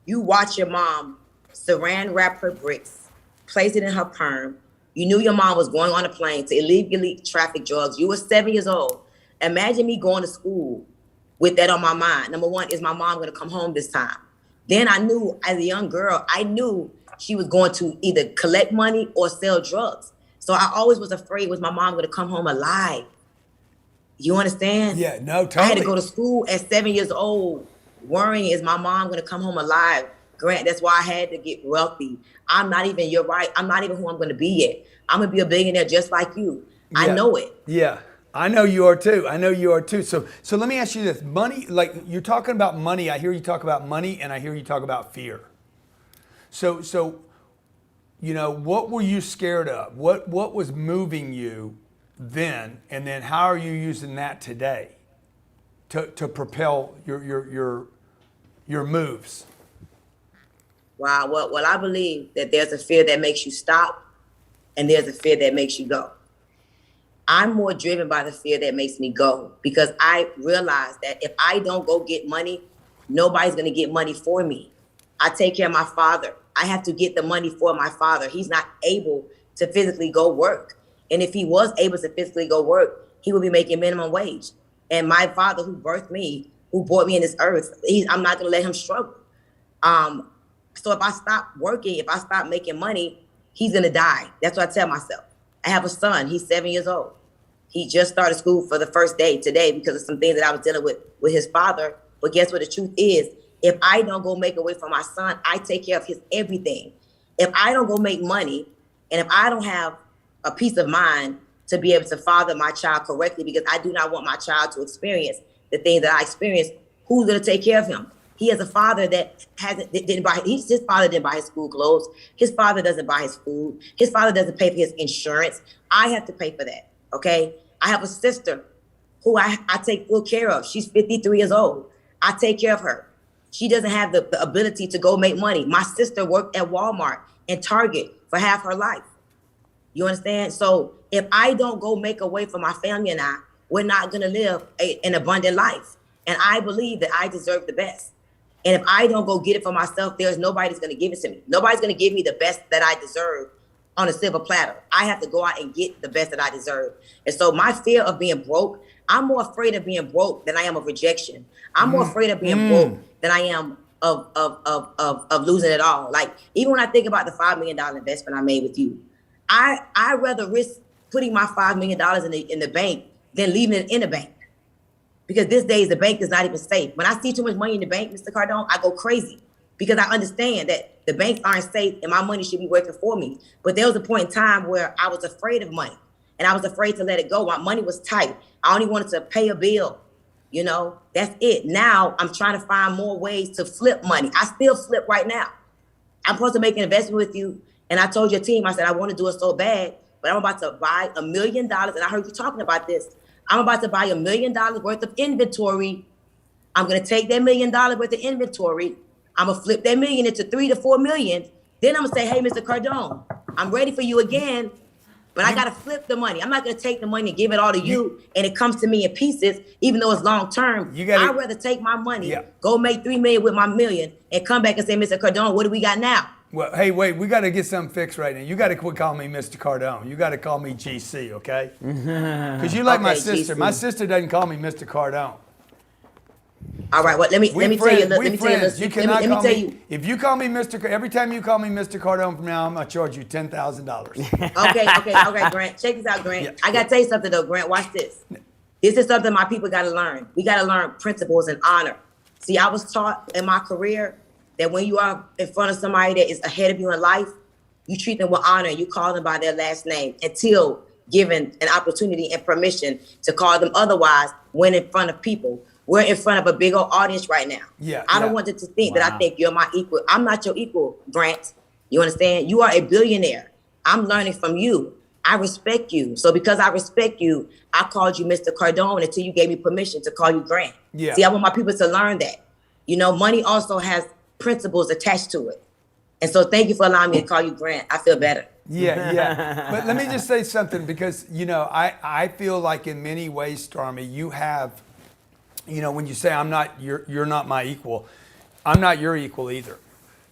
F: you watch your mom saran wrap her bricks, place it in her perm. You knew your mom was going on a plane to illegally traffic drugs. You were 7 years old. Imagine me going to school with that on my mind. Number one, is my mom going to come home this time? Then I knew, as a young girl, she was going to either collect money or sell drugs. So I always was afraid, was my mom going to come home alive? You understand?
C: Yeah, no, totally.
F: I had to go to school at 7 years old, worrying, is my mom going to come home alive? Grant, that's why I had to get wealthy. You're right, I'm not even who I'm going to be yet. I'm going to be a billionaire just like you. Yeah. I know it.
C: Yeah, I know you are too. So let me ask you this. Money, like you're talking about money. I hear you talk about money and I hear you talk about fear. So, you know, what were you scared of? What was moving you then, and then how are you using that today to propel your moves?
F: Wow. Well, I believe that there's a fear that makes you stop, and there's a fear that makes you go. I'm more driven by the fear that makes me go, because I realize that if I don't go get money, nobody's going to get money for me. I take care of my father. I have to get the money for my father. He's not able to physically go work. And if he was able to physically go work, he would be making minimum wage. And my father, who birthed me, who brought me in this earth, I'm not going to let him struggle. So if I stop working, if I stop making money, he's going to die. That's what I tell myself. I have a son. He's 7 years old. He just started school for the first day today because of some things that I was dealing with his father. But guess what the truth is? If I don't go make a way for my son, I take care of his everything. If I don't go make money, and if I don't have a peace of mind to be able to father my child correctly, because I do not want my child to experience the things that I experienced, who's going to take care of him? He has a father that his father didn't buy his school clothes. His father doesn't buy his food. His father doesn't pay for his insurance. I have to pay for that, okay? I have a sister who I take full care of. She's 53 years old. I take care of her. She doesn't have the ability to go make money. My sister worked at Walmart and Target for half her life. You understand? So if I don't go make a way for my family and we're not going to live an abundant life. And I believe that I deserve the best. And if I don't go get it for myself, there's nobody that's going to give it to me. Nobody's going to give me the best that I deserve on a silver platter. I have to go out and get the best that I deserve. And so my fear of being broke, I'm more afraid of being broke than I am of rejection. I'm more afraid of being broke than I am of losing it all. Like, even when I think about the $5 million investment I made with you, I rather risk putting my $5 million in the bank than leaving it in the bank. Because these days, the bank is not even safe. When I see too much money in the bank, Mr. Cardone, I go crazy because I understand that the banks aren't safe and my money should be working for me. But there was a point in time where I was afraid of money and I was afraid to let it go. My money was tight. I only wanted to pay a bill. You know, that's it. Now I'm trying to find more ways to flip money. I still flip right now. I'm supposed to make an investment with you. And I told your team, I said, I want to do it so bad, but I'm about to buy $1 million. And I heard you talking about this. I'm about to buy $1 million worth of inventory. I'm going to take that $1 million worth of inventory. I'm going to flip that million into 3 to 4 million. Then I'm going to say, hey, Mr. Cardone, I'm ready for you again. But I got to flip the money. I'm not going to take the money and give it all to you, and it comes to me in pieces, even though it's long term. I'd rather take my money, go make $3 million with my $1 million, and come back and say, Mr. Cardone, what do we got now?
C: Well, hey, wait, we got to get something fixed right now. You got to quit calling me Mr. Cardone. You got to call me GC, okay? Because you like my sister. GC. My sister doesn't call me Mr. Cardone.
F: All right, well, let me tell you. Let me tell you.
C: If you call me Mr. Every time you call me Mr. Cardone from now, I'm gonna charge you $10,000.
F: Okay, Grant. Check this out, Grant. I gotta tell you something though, Grant. Watch this. This is something my people gotta learn. We gotta learn principles and honor. See, I was taught in my career that when you are in front of somebody that is ahead of you in life, you treat them with honor and you call them by their last name until given an opportunity and permission to call them otherwise when in front of people. We're in front of a big old audience right now. I don't want them to think that I think you're my equal. I'm not your equal, Grant. You understand? You are a billionaire. I'm learning from you. I respect you. So because I respect you, I called you Mr. Cardone until you gave me permission to call you Grant. See, I want my people to learn that. You know, money also has principles attached to it. And so thank you for allowing me to call you Grant. I feel better.
C: But let me just say something because, you know, I feel like in many ways, Stormy, you have, you know, when you say you're not my equal, I'm not your equal either.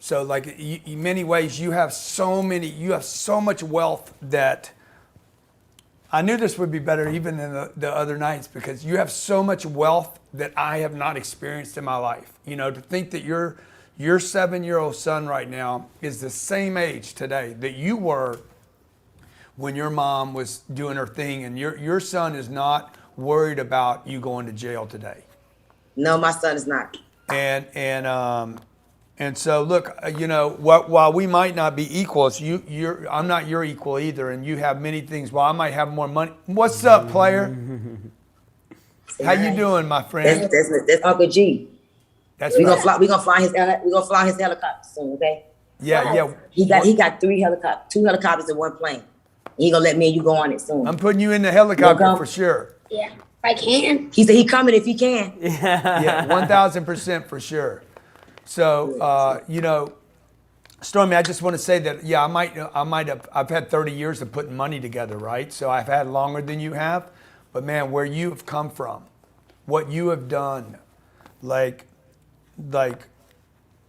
C: So like in many ways you have so much wealth that I knew this would be better even than the other nights because you have so much wealth that I have not experienced in my life. You know, to think that your 7-year-old son right now is the same age today that you were when your mom was doing her thing and your son is not worried about you going to jail today.
F: No, my son is not.
C: And so look, you know, while we might not be equals, I'm not your equal either, and you have many things. While I might have more money. What's up, player? How you doing, my friend?
F: That's Uncle G.
C: We
F: gonna fly his helicopter soon, okay?
C: Yeah.
F: He got 3 helicopters, 2 helicopters and 1 plane. He gonna let me and you go on it soon.
C: I'm putting you in the helicopter for sure.
G: Yeah, if I can.
F: He said he coming if he can.
C: Yeah, 1,000% for sure. So you know, Stormy, I just want to say that I've had 30 years of putting money together, right? So I've had longer than you have, but man, where you have come from, what you have done,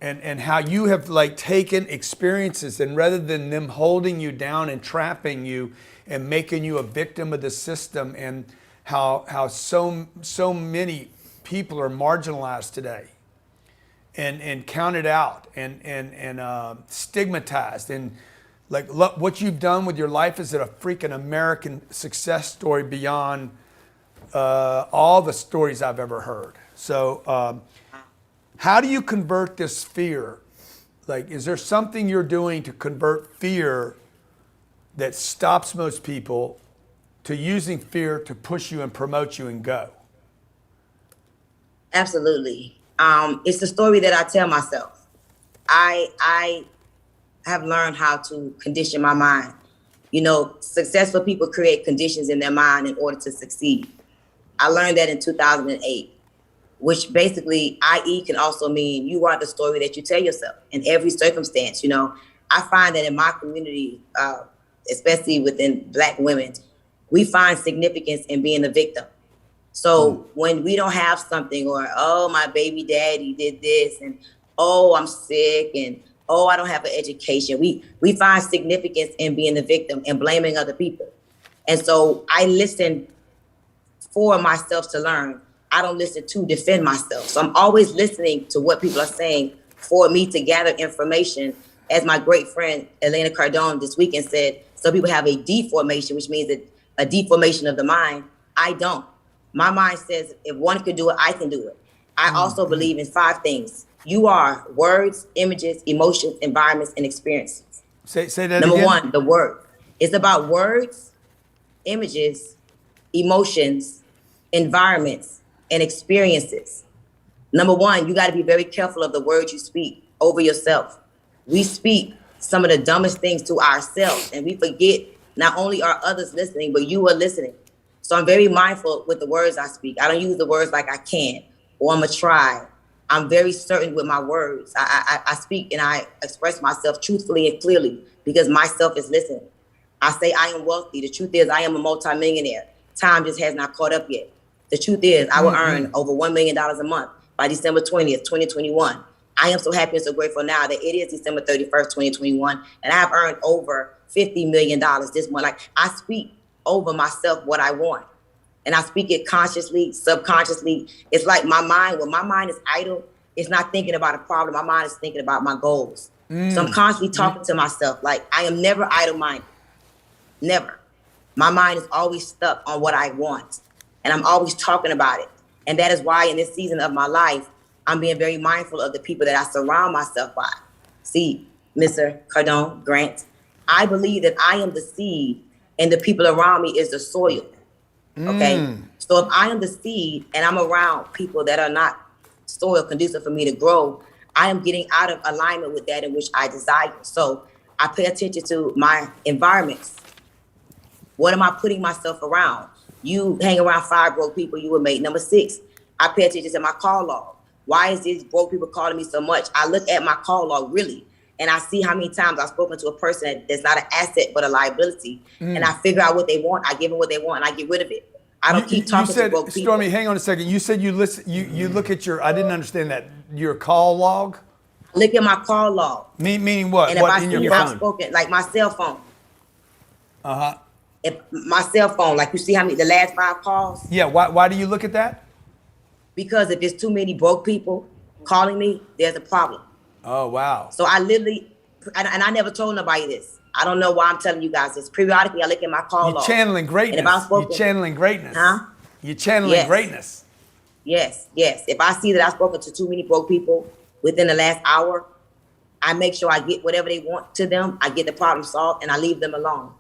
C: and how you have like taken experiences and rather than them holding you down and trapping you and making you a victim of the system and how so many people are marginalized today and counted out and stigmatized and like what you've done with your life is a freaking American success story beyond all the stories I've ever heard. So how do you convert this fear? Like, is there something you're doing to convert fear that stops most people to using fear to push you and promote you and go?
F: Absolutely. It's the story that I tell myself. I have learned how to condition my mind. You know, successful people create conditions in their mind in order to succeed. I learned that in 2008, which basically, i.e. can also mean you are the story that you tell yourself in every circumstance. You know, I find that in my community, especially within Black women, we find significance in being the victim. So when we don't have something or, oh, my baby daddy did this and, oh, I'm sick and, oh, I don't have an education. We find significance in being the victim and blaming other people. And so I listen for myself to learn. I don't listen to defend myself. So I'm always listening to what people are saying for me to gather information. As my great friend, Elena Cardone, this weekend said, some people have a deformation, which means that a deformation of the mind. I don't. My mind says if one can do it, I can do it. I also believe in 5 things. You are words, images, emotions, environments, and experiences.
C: Say that
F: Number
C: again.
F: 1, the word. It's about words, images, emotions, environments, and experiences. Number 1, you got to be very careful of the words you speak over yourself. We speak some of the dumbest things to ourselves, and we forget not only are others listening, but you are listening. So I'm very mindful with the words I speak. I don't use the words like I can or I'm a try. I'm very certain with my words. I speak and I express myself truthfully and clearly because myself is listening. I say I am wealthy. The truth is I am a multimillionaire. Time just has not caught up yet. The truth is I will earn over $1 million a month by December 20th, 2021. I am so happy and so grateful now that it is December 31st, 2021, and I have earned over $50 million this month. Like, I speak over myself what I want, and I speak it consciously, subconsciously. It's like my mind, when my mind is idle, it's not thinking about a problem. My mind is thinking about my goals. So I'm constantly talking to myself. Like, I am never idle-minded. Never. My mind is always stuck on what I want, and I'm always talking about it. And that is why in this season of my life, I'm being very mindful of the people that I surround myself by. See, Mr. Cardone Grant, I believe that I am the seed and the people around me is the soil. Okay? So if I am the seed and I'm around people that are not soil conducive for me to grow, I am getting out of alignment with that in which I desire. So I pay attention to my environments. What am I putting myself around? You hang around 5 broke people, you will make number 6. I pay attention to my call log. Why is these broke people calling me so much? I look at my call log really, and I see how many times I've spoken to a person that's not an asset but a liability, and I figure out what they want. I give them what they want, and I get rid of it. I don't keep talking to broke people.
C: Stormy, hang on a second. You said you listen. You look at your. I didn't understand that. Your call log.
F: Look at my call log.
C: Meaning what?
F: And if
C: What
F: I
C: in
F: see
C: your
F: if I've
C: phone?
F: spoken, like my cell phone.
C: Uh-huh.
F: If my cell phone, like you see how many the last 5 calls.
C: Yeah. Why do you look at that?
F: Because if it's too many broke people calling me, there's a problem.
C: Oh wow.
F: So I literally, and I never told nobody this. I don't know why I'm telling you guys this. Periodically, I look at my call
C: You're
F: log.
C: channeling greatness.
F: And if I'm spoken,
C: You're channeling greatness.
F: Huh?
C: You're channeling
F: Yes.
C: greatness.
F: Yes. If I see that I've spoken to too many broke people within the last hour, I make sure I get whatever they want to them. I get the problem solved, and I leave them alone.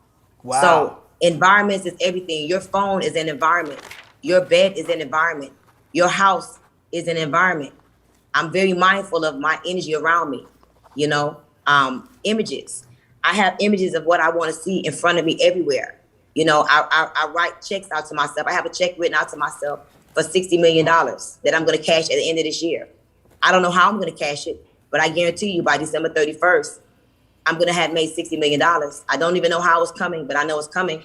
C: Wow.
F: So environments is everything. Your phone is an environment. Your bed is an environment. Your house is an environment. I'm very mindful of my energy around me. You know, images. I have images of what I want to see in front of me everywhere. You know, I write checks out to myself. I have a check written out to myself for $60 million that I'm going to cash at the end of this year. I don't know how I'm going to cash it, but I guarantee you by December 31st, I'm going to have made $60 million. I don't even know how it's coming, but I know it's coming.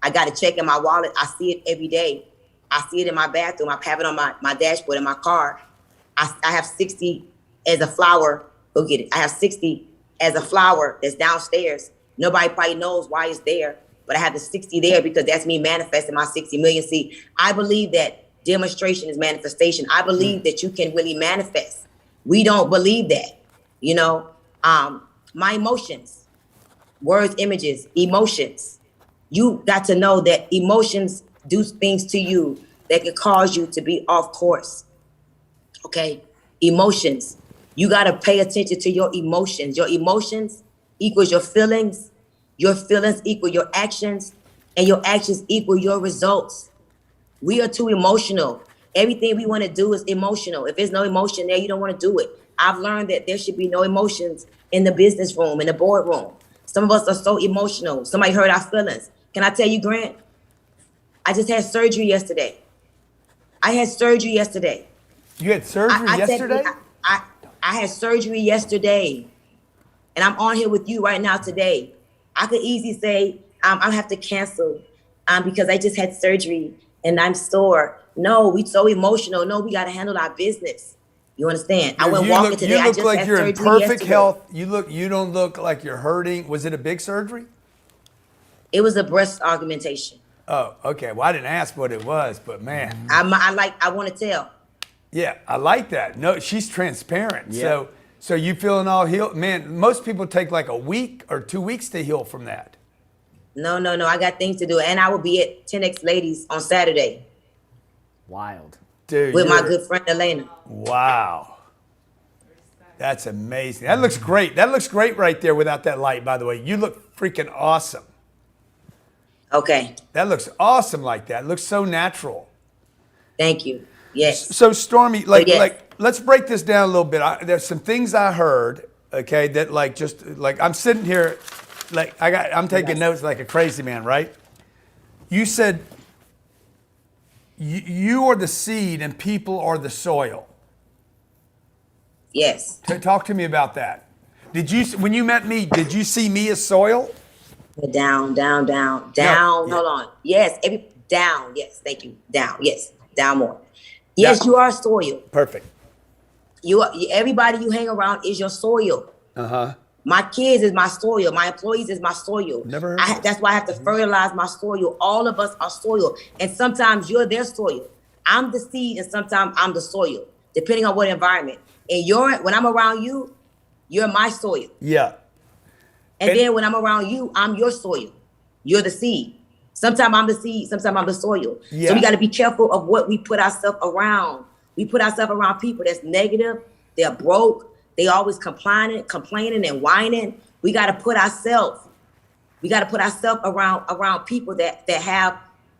F: I got a check in my wallet. I see it every day. I see it in my bathroom. I have it on my dashboard in my car. I have 60 as a flower. Go get it. I have 60 as a flower that's downstairs. Nobody probably knows why it's there, but I have the 60 there because that's me manifesting my 60 million. See, I believe that demonstration is manifestation. I believe that you can really manifest. We don't believe that, you know. My emotions, words, images, emotions. You got to know that emotions do things to you that can cause you to be off course. Okay, emotions. You got to pay attention to your emotions. Your emotions equals your feelings equal your actions, and your actions equal your results. We are too emotional. Everything we want to do is emotional. If there's no emotion there, you don't want to do it. I've learned that there should be no emotions in the business room, in the boardroom. Some of us are so emotional. Somebody hurt our feelings. Can I tell you, Grant? I just had surgery yesterday. You had surgery yesterday? I had surgery yesterday, and I'm on here with you right now today. I could easily say I have to cancel because I just had surgery and I'm sore. No, we so emotional. No, we got to handle our business. You understand? I went walking today.
C: You look like you're in perfect
F: yesterday.
C: health. You don't look like you're hurting. Was it a big surgery?
F: It was a breast augmentation.
C: Oh, okay. Well, I didn't ask what it was, but man.
F: I want to tell.
C: Yeah, I like that. No, she's transparent.
E: Yeah.
C: So you feeling all healed? Man, most people take like a week or 2 weeks to heal from that.
F: No. I got things to do. And I will be at 10X Ladies on Saturday.
E: Wild.
C: Dude,
F: with my good friend Elena.
C: Wow. That's amazing. That looks great. That looks great right there without that light, by the way. You look freaking awesome.
F: Okay.
C: That looks awesome like that. It looks so natural.
F: Thank you. Yes.
C: So Stormy,
F: yes.
C: Let's break this down a little bit. There's some things I heard, okay, that I'm sitting here, I'm taking notes like a crazy man, right? You said you are the seed and people are the soil.
F: Yes.
C: Talk to me about that. When you met me, did you see me as soil?
F: Down, down, down, down. Hold on. Yes, down. Yes, thank you. Down. Yes, down more. Yes, you are soil.
C: Perfect.
F: Everybody you hang around is your soil. My kids is my soil. My employees is my soil.
C: Never.
F: That's why I have to fertilize my soil. All of us are soil, and sometimes you're their soil. I'm the seed, and sometimes I'm the soil, depending on what environment. And when I'm around you, you're my soil.
C: Yeah.
F: And then when I'm around you, I'm your soil. You're the seed. Sometimes I'm the seed, sometimes I'm the soil.
C: Yeah.
F: So we got to be careful of what we put ourselves around. We put ourselves around people that's negative, they're broke, they always complaining and whining. We got to put ourselves around people that have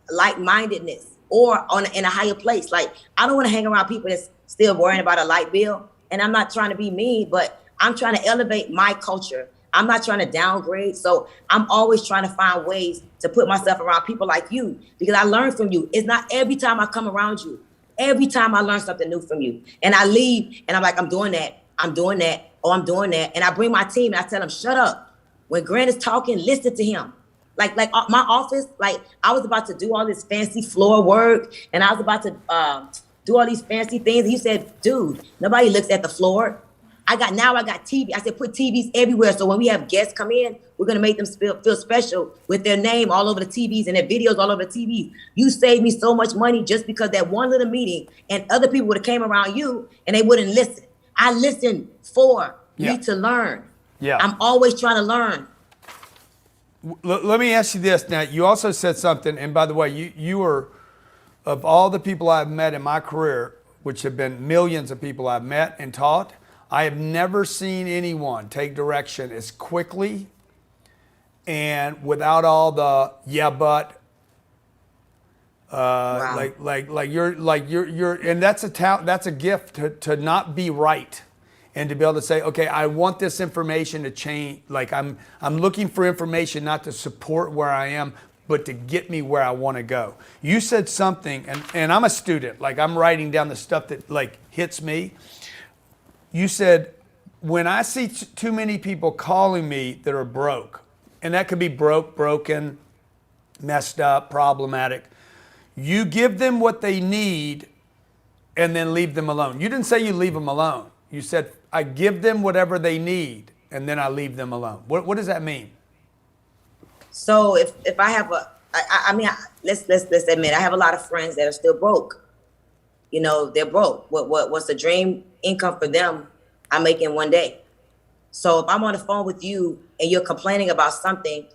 F: like-mindedness or in a higher place. Like, I don't want to hang around people that's still worrying about a light bill. And I'm not trying to be mean, but I'm trying to elevate my culture. I'm not trying to downgrade. So I'm always trying to find ways to put myself around people like you, because I learn from you. It's not every time I come around you. Every time I learn something new from you. And I leave and I'm like, I'm doing that, or I'm doing that. And I bring my team and I tell them, shut up. When Grant is talking, listen to him. Like my office, like I was about to do all this fancy floor work and I was about to do all these fancy things. And you said, dude, nobody looks at the floor. I got TV. I said, put TVs everywhere. So when we have guests come in, we're going to make them feel special with their name all over the TVs and their videos all over the TVs. You saved me so much money just because that one little meeting, and other people would have came around you and they wouldn't listen. I listened for me to learn.
C: Yeah.
F: I'm always trying to learn.
C: Let me ask you this. Now, you also said something, and by the way, you are, of all the people I've met in my career, which have been millions of people I've met and taught, I have never seen anyone take direction as quickly and without all the but.
F: Wow.
C: Like you're, and that's a gift to not be right, and to be able to say, okay, I want this information to change. Like I'm looking for information not to support where I am, but to get me where I want to go. You said something, and I'm a student. Like I'm writing down the stuff that like hits me. You said, when I see too many people calling me that are broke, and that could be broken, messed up, problematic, you give them what they need and then leave them alone. You didn't say you leave them alone. You said, I give them whatever they need and then I leave them alone. What does that mean?
F: So if I have let's admit, I have a lot of friends that are still broke. You know, they're broke. What's the dream income for them? I'm making one day. So if I'm on the phone with you and you're complaining about something,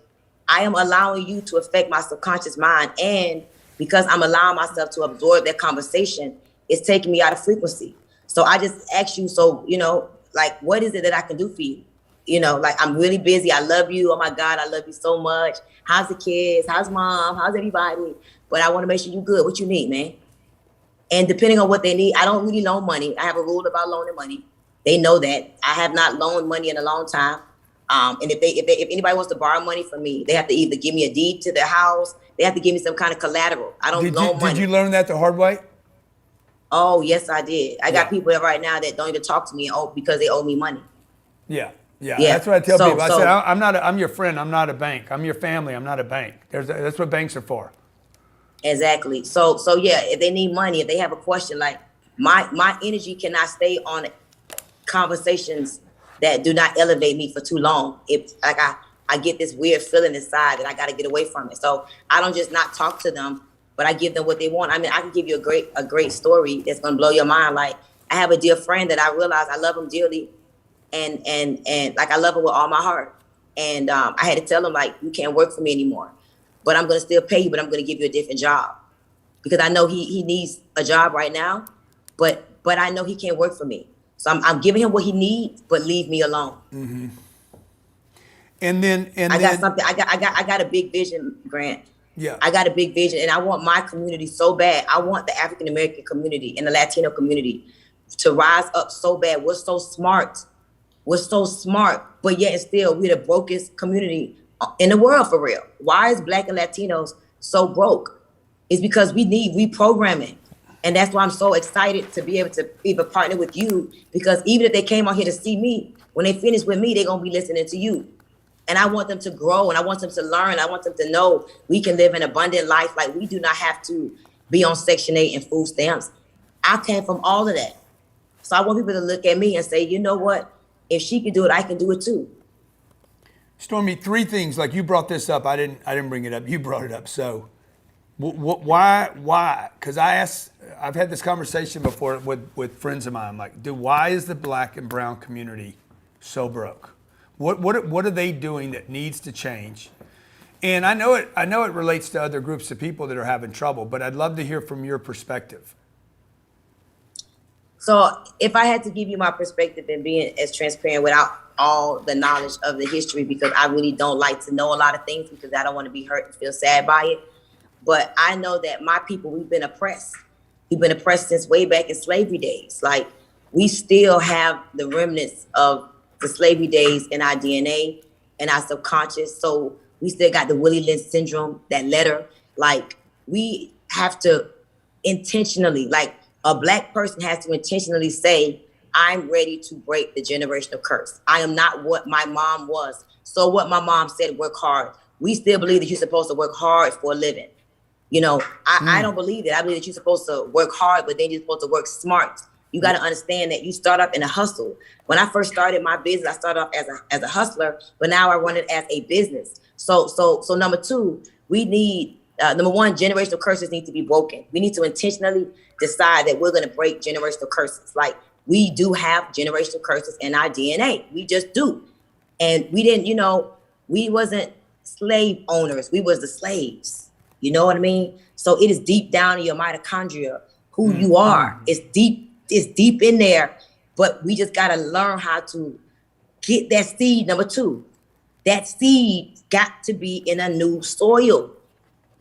F: I am allowing you to affect my subconscious mind. And because I'm allowing myself to absorb that conversation, it's taking me out of frequency. So I just ask you, so, you know, like, what is it that I can do for you? You know, like, I'm really busy. I love you. Oh my God, I love you so much. How's the kids? How's mom? How's everybody? But I want to make sure you're good. What you need, man? And depending on what they need, I don't really loan money. I have a rule about loaning money. They know that. I have not loaned money in a long time. And if anybody wants to borrow money from me, they have to either give me a deed to their house. They have to give me some kind of collateral. I don't loan money.
C: Did you learn that the hard way?
F: Oh, yes, I did. I got people right now that don't even talk to me because they owe me money.
C: Yeah. That's what I tell people. I said, I'm your friend. I'm not a bank. I'm your family. I'm not a bank. That's what banks are for.
F: Exactly. So yeah, if they need money, if they have a question, like my energy cannot stay on conversations that do not elevate me for too long. If like I get this weird feeling inside that I got to get away from it. So I don't just not talk to them, but I give them what they want. I mean, I can give you a great story that's gonna blow your mind. Like, I have a dear friend that I realize I love him dearly, and like I love him with all my heart. And I had to tell him, like, you can't work for me anymore, but I'm gonna still pay you, but I'm gonna give you a different job, because I know he needs a job right now, but I know he can't work for me. So I'm giving him what he needs, but leave me alone.
C: Mm-hmm. And
F: I got something. I got a big vision, Grant.
C: Yeah.
F: I got a big vision, and I want my community so bad. I want the African American community and the Latino community to rise up so bad. We're so smart. But yet and still we're the brokest community in the world, for real. Why is Black and Latinos so broke? It's because we need reprogramming. And that's why I'm so excited to be able to even partner with you, because even if they came out here to see me, when they finish with me, they're going to be listening to you. And I want them to grow, and I want them to learn. I want them to know we can live an abundant life. Like, we do not have to be on Section 8 and food stamps. I came from all of that. So I want people to look at me and say, you know what? If she can do it, I can do it too.
C: Stormy, 3 things. Like, you brought this up. I didn't bring it up. You brought it up. So why? Because I've had this conversation before with friends of mine. I'm like, dude, why is the Black and brown community so broke? What are they doing that needs to change? And I know it relates to other groups of people that are having trouble, but I'd love to hear from your perspective.
F: So if I had to give you my perspective and being as transparent without all the knowledge of the history, because I really don't like to know a lot of things because I don't want to be hurt and feel sad by it. But I know that my people, we've been oppressed. We've been oppressed since way back in slavery days. Like, we still have the remnants of the slavery days in our DNA and our subconscious. So we still got the Willie Lynch syndrome, that letter. Like, we have to intentionally, like, a Black person has to intentionally say, I'm ready to break the generational curse. I am not what my mom was. So what my mom said, work hard. We still believe that you're supposed to work hard for a living. You know, I don't believe that. I believe that you're supposed to work hard, but then you're supposed to work smart. You got to understand that you start up in a hustle. When I first started my business, I started off as a hustler, but now I run it as a business. So number 2, we need, number 1, generational curses need to be broken. We need to intentionally decide that we're going to break generational curses. Like, we do have generational curses in our DNA. We just do. And we didn't, you know, we wasn't slave owners. We was the slaves. You know what I mean? So it is deep down in your mitochondria who you are. It's deep in there, but we just got to learn how to get that seed. Number 2, that seed got to be in a new soil.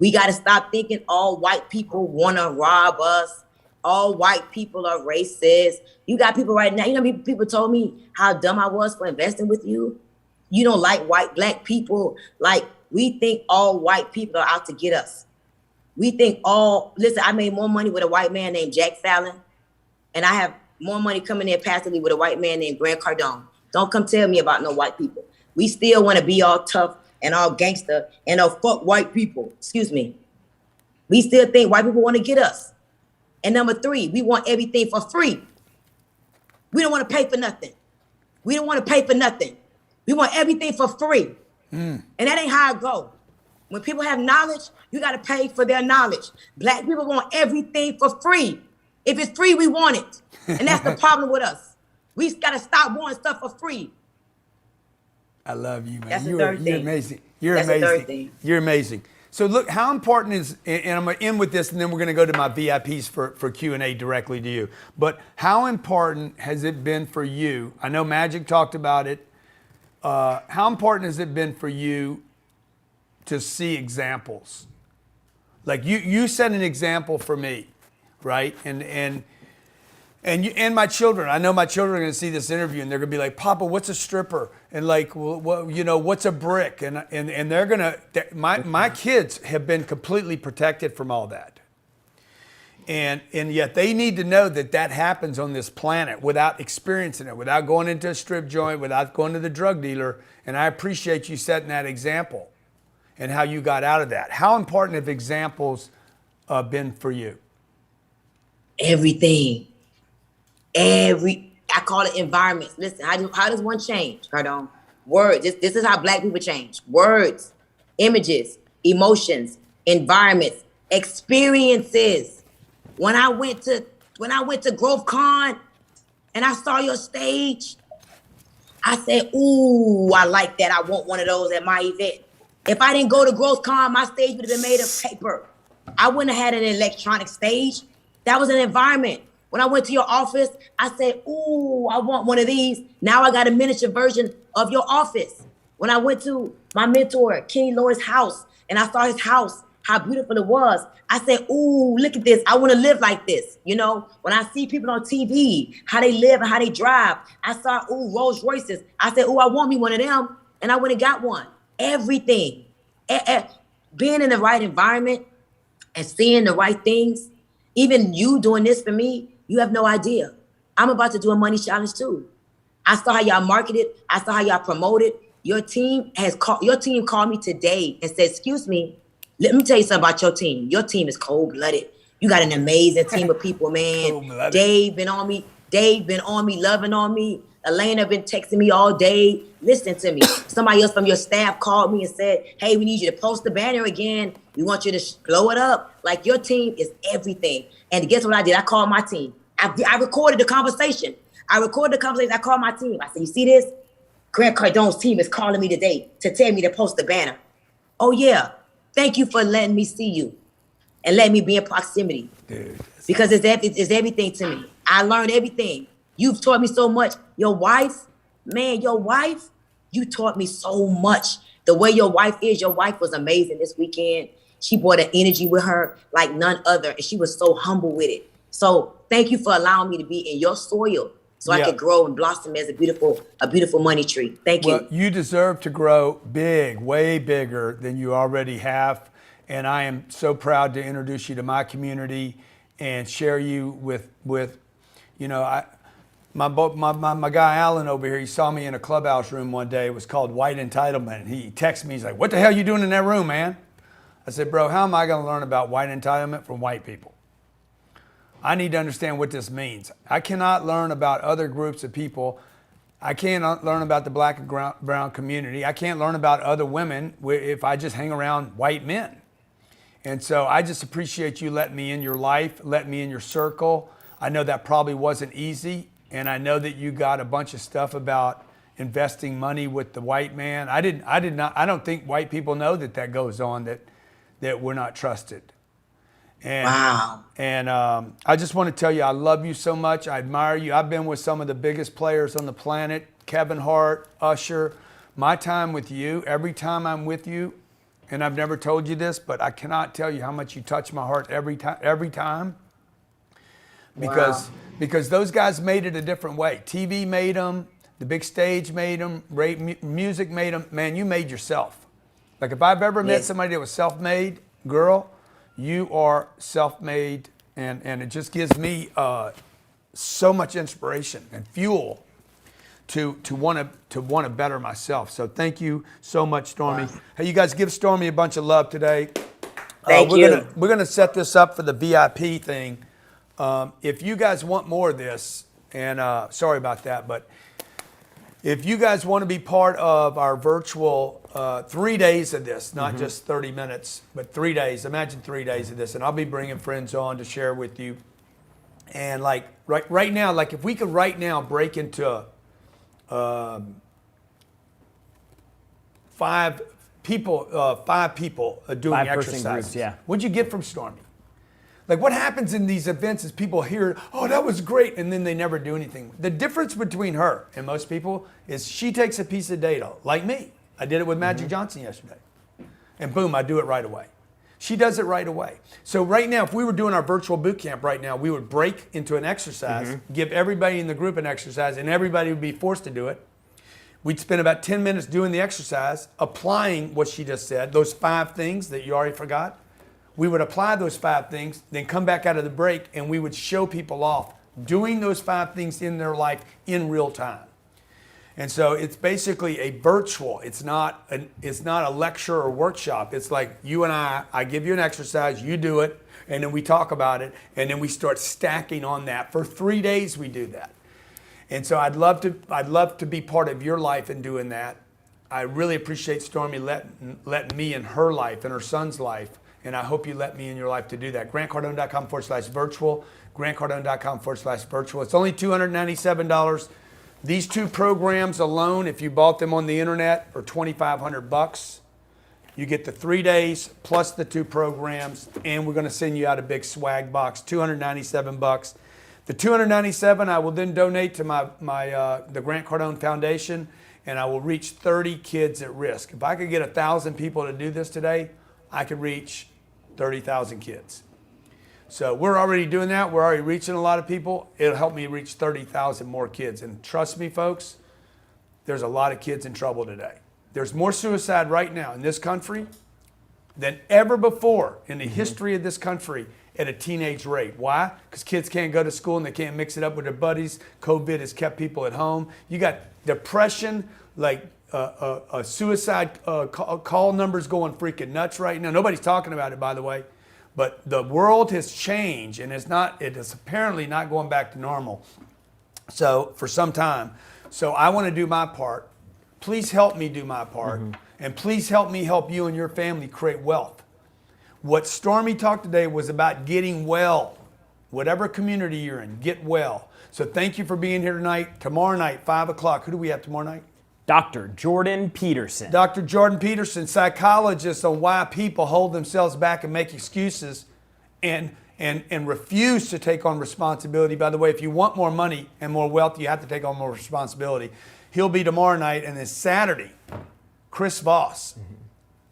F: We got to stop thinking all white people want to rob us. All white people are racist. You got people right now, you know, people told me how dumb I was for investing with you. You don't like Black people. Like, we think all white people are out to get us. We think listen, I made more money with a white man named Jack Fallon, and I have more money coming in passively with a white man named Grant Cardone. Don't come tell me about no white people. We still want to be all tough and all gangster and all fuck white people. Excuse me. We still think white people want to get us. And number 3, we want everything for free. We don't want to pay for nothing. We don't want to pay for nothing. We want everything for free. And that ain't how it go. When people have knowledge, you got to pay for their knowledge. Black people want everything for free. If it's free, we want it. And that's the problem with us. We got to stop wanting stuff for free.
C: I love you, man.
F: That's the
C: You're
F: third thing.
C: amazing. You're
F: That's the
C: amazing.
F: third thing.
C: You're amazing. So look, how important is, and I'm going to end with this, and then we're going to go to my VIPs for Q&A directly to you. But how important has it been for you? I know Magic talked about it. How important has it been for you to see examples? Like, you set an example for me, right? And my children. I know my children are going to see this interview and they're going to be like, Papa, what's a stripper? And like, well, you know, what's a brick? And they're going to, my kids have been completely protected from all that. And yet they need to know that happens on this planet without experiencing it, without going into a strip joint, without going to the drug dealer. And I appreciate you setting that example and how you got out of that. How important have examples been for you?
F: Everything. I call it environments. Listen, how does one change, Cardone? Words. This is how Black people change. Words, images, emotions, environments, experiences. When I went to Growth Con and I saw your stage, I said, ooh, I like that. I want one of those at my event. If I didn't go to Growth Con, my stage would have been made of paper. I wouldn't have had an electronic stage. That was an environment. When I went to your office, I said, ooh, I want one of these. Now I got a miniature version of your office. When I went to my mentor, Kenny Lloyd's house, and I saw his house, how beautiful it was, I said, ooh, look at this. I want to live like this. You know, when I see people on TV, how they live and how they drive, I saw, ooh, Rolls Royces. I said, ooh, I want me one of them. And I went and got one. Everything. Being in the right environment and seeing the right things, even you doing this for me, you have no idea. I'm about to do a money challenge too. I saw how y'all marketed. I saw how y'all promoted. Your team called me today and said, excuse me, let me tell you something about your team. Your team is cold-blooded. You got an amazing team of people, man.
C: Cold-blooded.
F: Dave been on me, loving on me. Elena been texting me all day. Listen to me. Somebody else from your staff called me and said, hey, we need you to post the banner again. We want you to blow it up. Like, your team is everything. And guess what I did? I called my team. I recorded the conversation. I called my team. I said, you see this? Grant Cardone's team is calling me today to tell me to post the banner. Oh, yeah. Thank you for letting me see you and letting me be in proximity.
C: Dude,
F: because it's everything to me. I learned everything. You've taught me so much. Your wife, you taught me so much. The way your wife was amazing this weekend. She brought an energy with her like none other, and she was so humble with it. So thank you for allowing me to be in your soil so I could grow and blossom as a beautiful money tree. Thank you.
C: Well, you deserve to grow big, way bigger than you already have. And I am so proud to introduce you to my community and share you with my guy Alan over here. He saw me in a clubhouse room one day. It was called White Entitlement. He texted me. He's like, what the hell are you doing in that room, man? I said, bro, how am I going to learn about white entitlement from white people? I need to understand what this means. I cannot learn about other groups of people. I can't learn about the black and brown community. I can't learn about other women if I just hang around white men. And so I just appreciate you letting me in your life, letting me in your circle. I know that probably wasn't easy. And I know that you got a bunch of stuff about investing money with the white man. I don't think white people know that goes on, that we're not trusted. And,
F: wow.
C: And I just want to tell you, I love you so much. I admire you. I've been with some of the biggest players on the planet, Kevin Hart, Usher. My time with you, every time I'm with you, and I've never told you this, but I cannot tell you how much you touch my heart every time. Because those guys made it a different way. TV made them, the big stage made them, music made them. Man, you made yourself. Like, if I've ever met somebody that was self-made, girl, you are self-made, and it just gives me so much inspiration and fuel to want to better myself. So thank you so much, Stormy. Wow. Hey, you guys, give Stormy a bunch of love today.
F: Thank you.
C: We're gonna set this up for the VIP thing. If you guys want more of this, and sorry about that, but if you guys want to be part of our virtual 3 days of this, not just 30 minutes, but 3 days, imagine 3 days of this, and I'll be bringing friends on to share with you. And like right now, like if we could right now break into 5 people doing exercises.
E: Groups, yeah.
C: What'd you get from Stormy? Like, what happens in these events is people hear, oh, that was great, and then they never do anything. The difference between her and most people is she takes a piece of data, like me. I did it with Magic Johnson yesterday. And boom, I do it right away. She does it right away. So right now, if we were doing our virtual boot camp right now, we would break into an exercise, give everybody in the group an exercise, and everybody would be forced to do it. We'd spend about 10 minutes doing the exercise, applying what she just said, those 5 things that you already forgot. We would apply those 5 things, then come back out of the break, and we would show people off doing those 5 things in their life in real time. And so it's basically a virtual. It's not a lecture or workshop. It's like you and I give you an exercise, you do it, and then we talk about it, and then we start stacking on that. For 3 days we do that. And so I'd love to be part of your life in doing that. I really appreciate Stormy letting me in her life, in her son's life. And I hope you let me in your life to do that. GrantCardone.com/virtual. GrantCardone.com/virtual. It's only $297. These 2 programs alone, if you bought them on the internet, are $2,500. You get the 3 days plus the 2 programs, and we're going to send you out a big swag box, $297. The $297 I will then donate to the Grant Cardone Foundation, and I will reach 30 kids at risk. If I could get 1,000 people to do this today, I could reach 30,000 kids. So we're already doing that. We're already reaching a lot of people. It'll help me reach 30,000 more kids. And trust me, folks, there's a lot of kids in trouble today. There's more suicide right now in this country than ever before in the history of this country at a teenage rate. Why? Because kids can't go to school and they can't mix it up with their buddies. COVID has kept people at home. You got depression, like a suicide call numbers going freaking nuts right now. Nobody's talking about it, by the way, but the world has changed, and it is apparently not going back to normal. So for some time, so I want to do my part. Please help me do my part, and please help me help you and your family create wealth. What Stormy talked today was about getting well. Whatever community you're in, get well. So thank you for being here tonight. Tomorrow night, 5 o'clock. Who do we have tomorrow night?
E: Dr. Jordan Peterson.
C: Dr. Jordan Peterson, psychologist on why people hold themselves back and make excuses and refuse to take on responsibility. By the way, if you want more money and more wealth, you have to take on more responsibility. He'll be tomorrow night, and then Saturday, Chris Voss,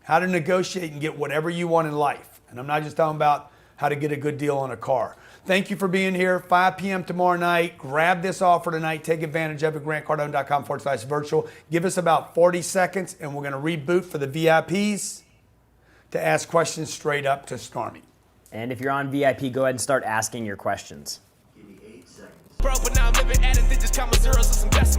C: how to negotiate and get whatever you want in life. And I'm not just talking about how to get a good deal on a car. Thank you for being here. 5 p.m. tomorrow night. Grab this offer tonight. Take advantage of it. GrantCardone.com/virtual. Give us about 40 seconds, and we're going to reboot for the VIPs to ask questions straight up to Stormy.
E: And if you're on VIP, go ahead and start asking your questions.
B: Bro, but now I'm living at it, they just count my zeros and some decimals.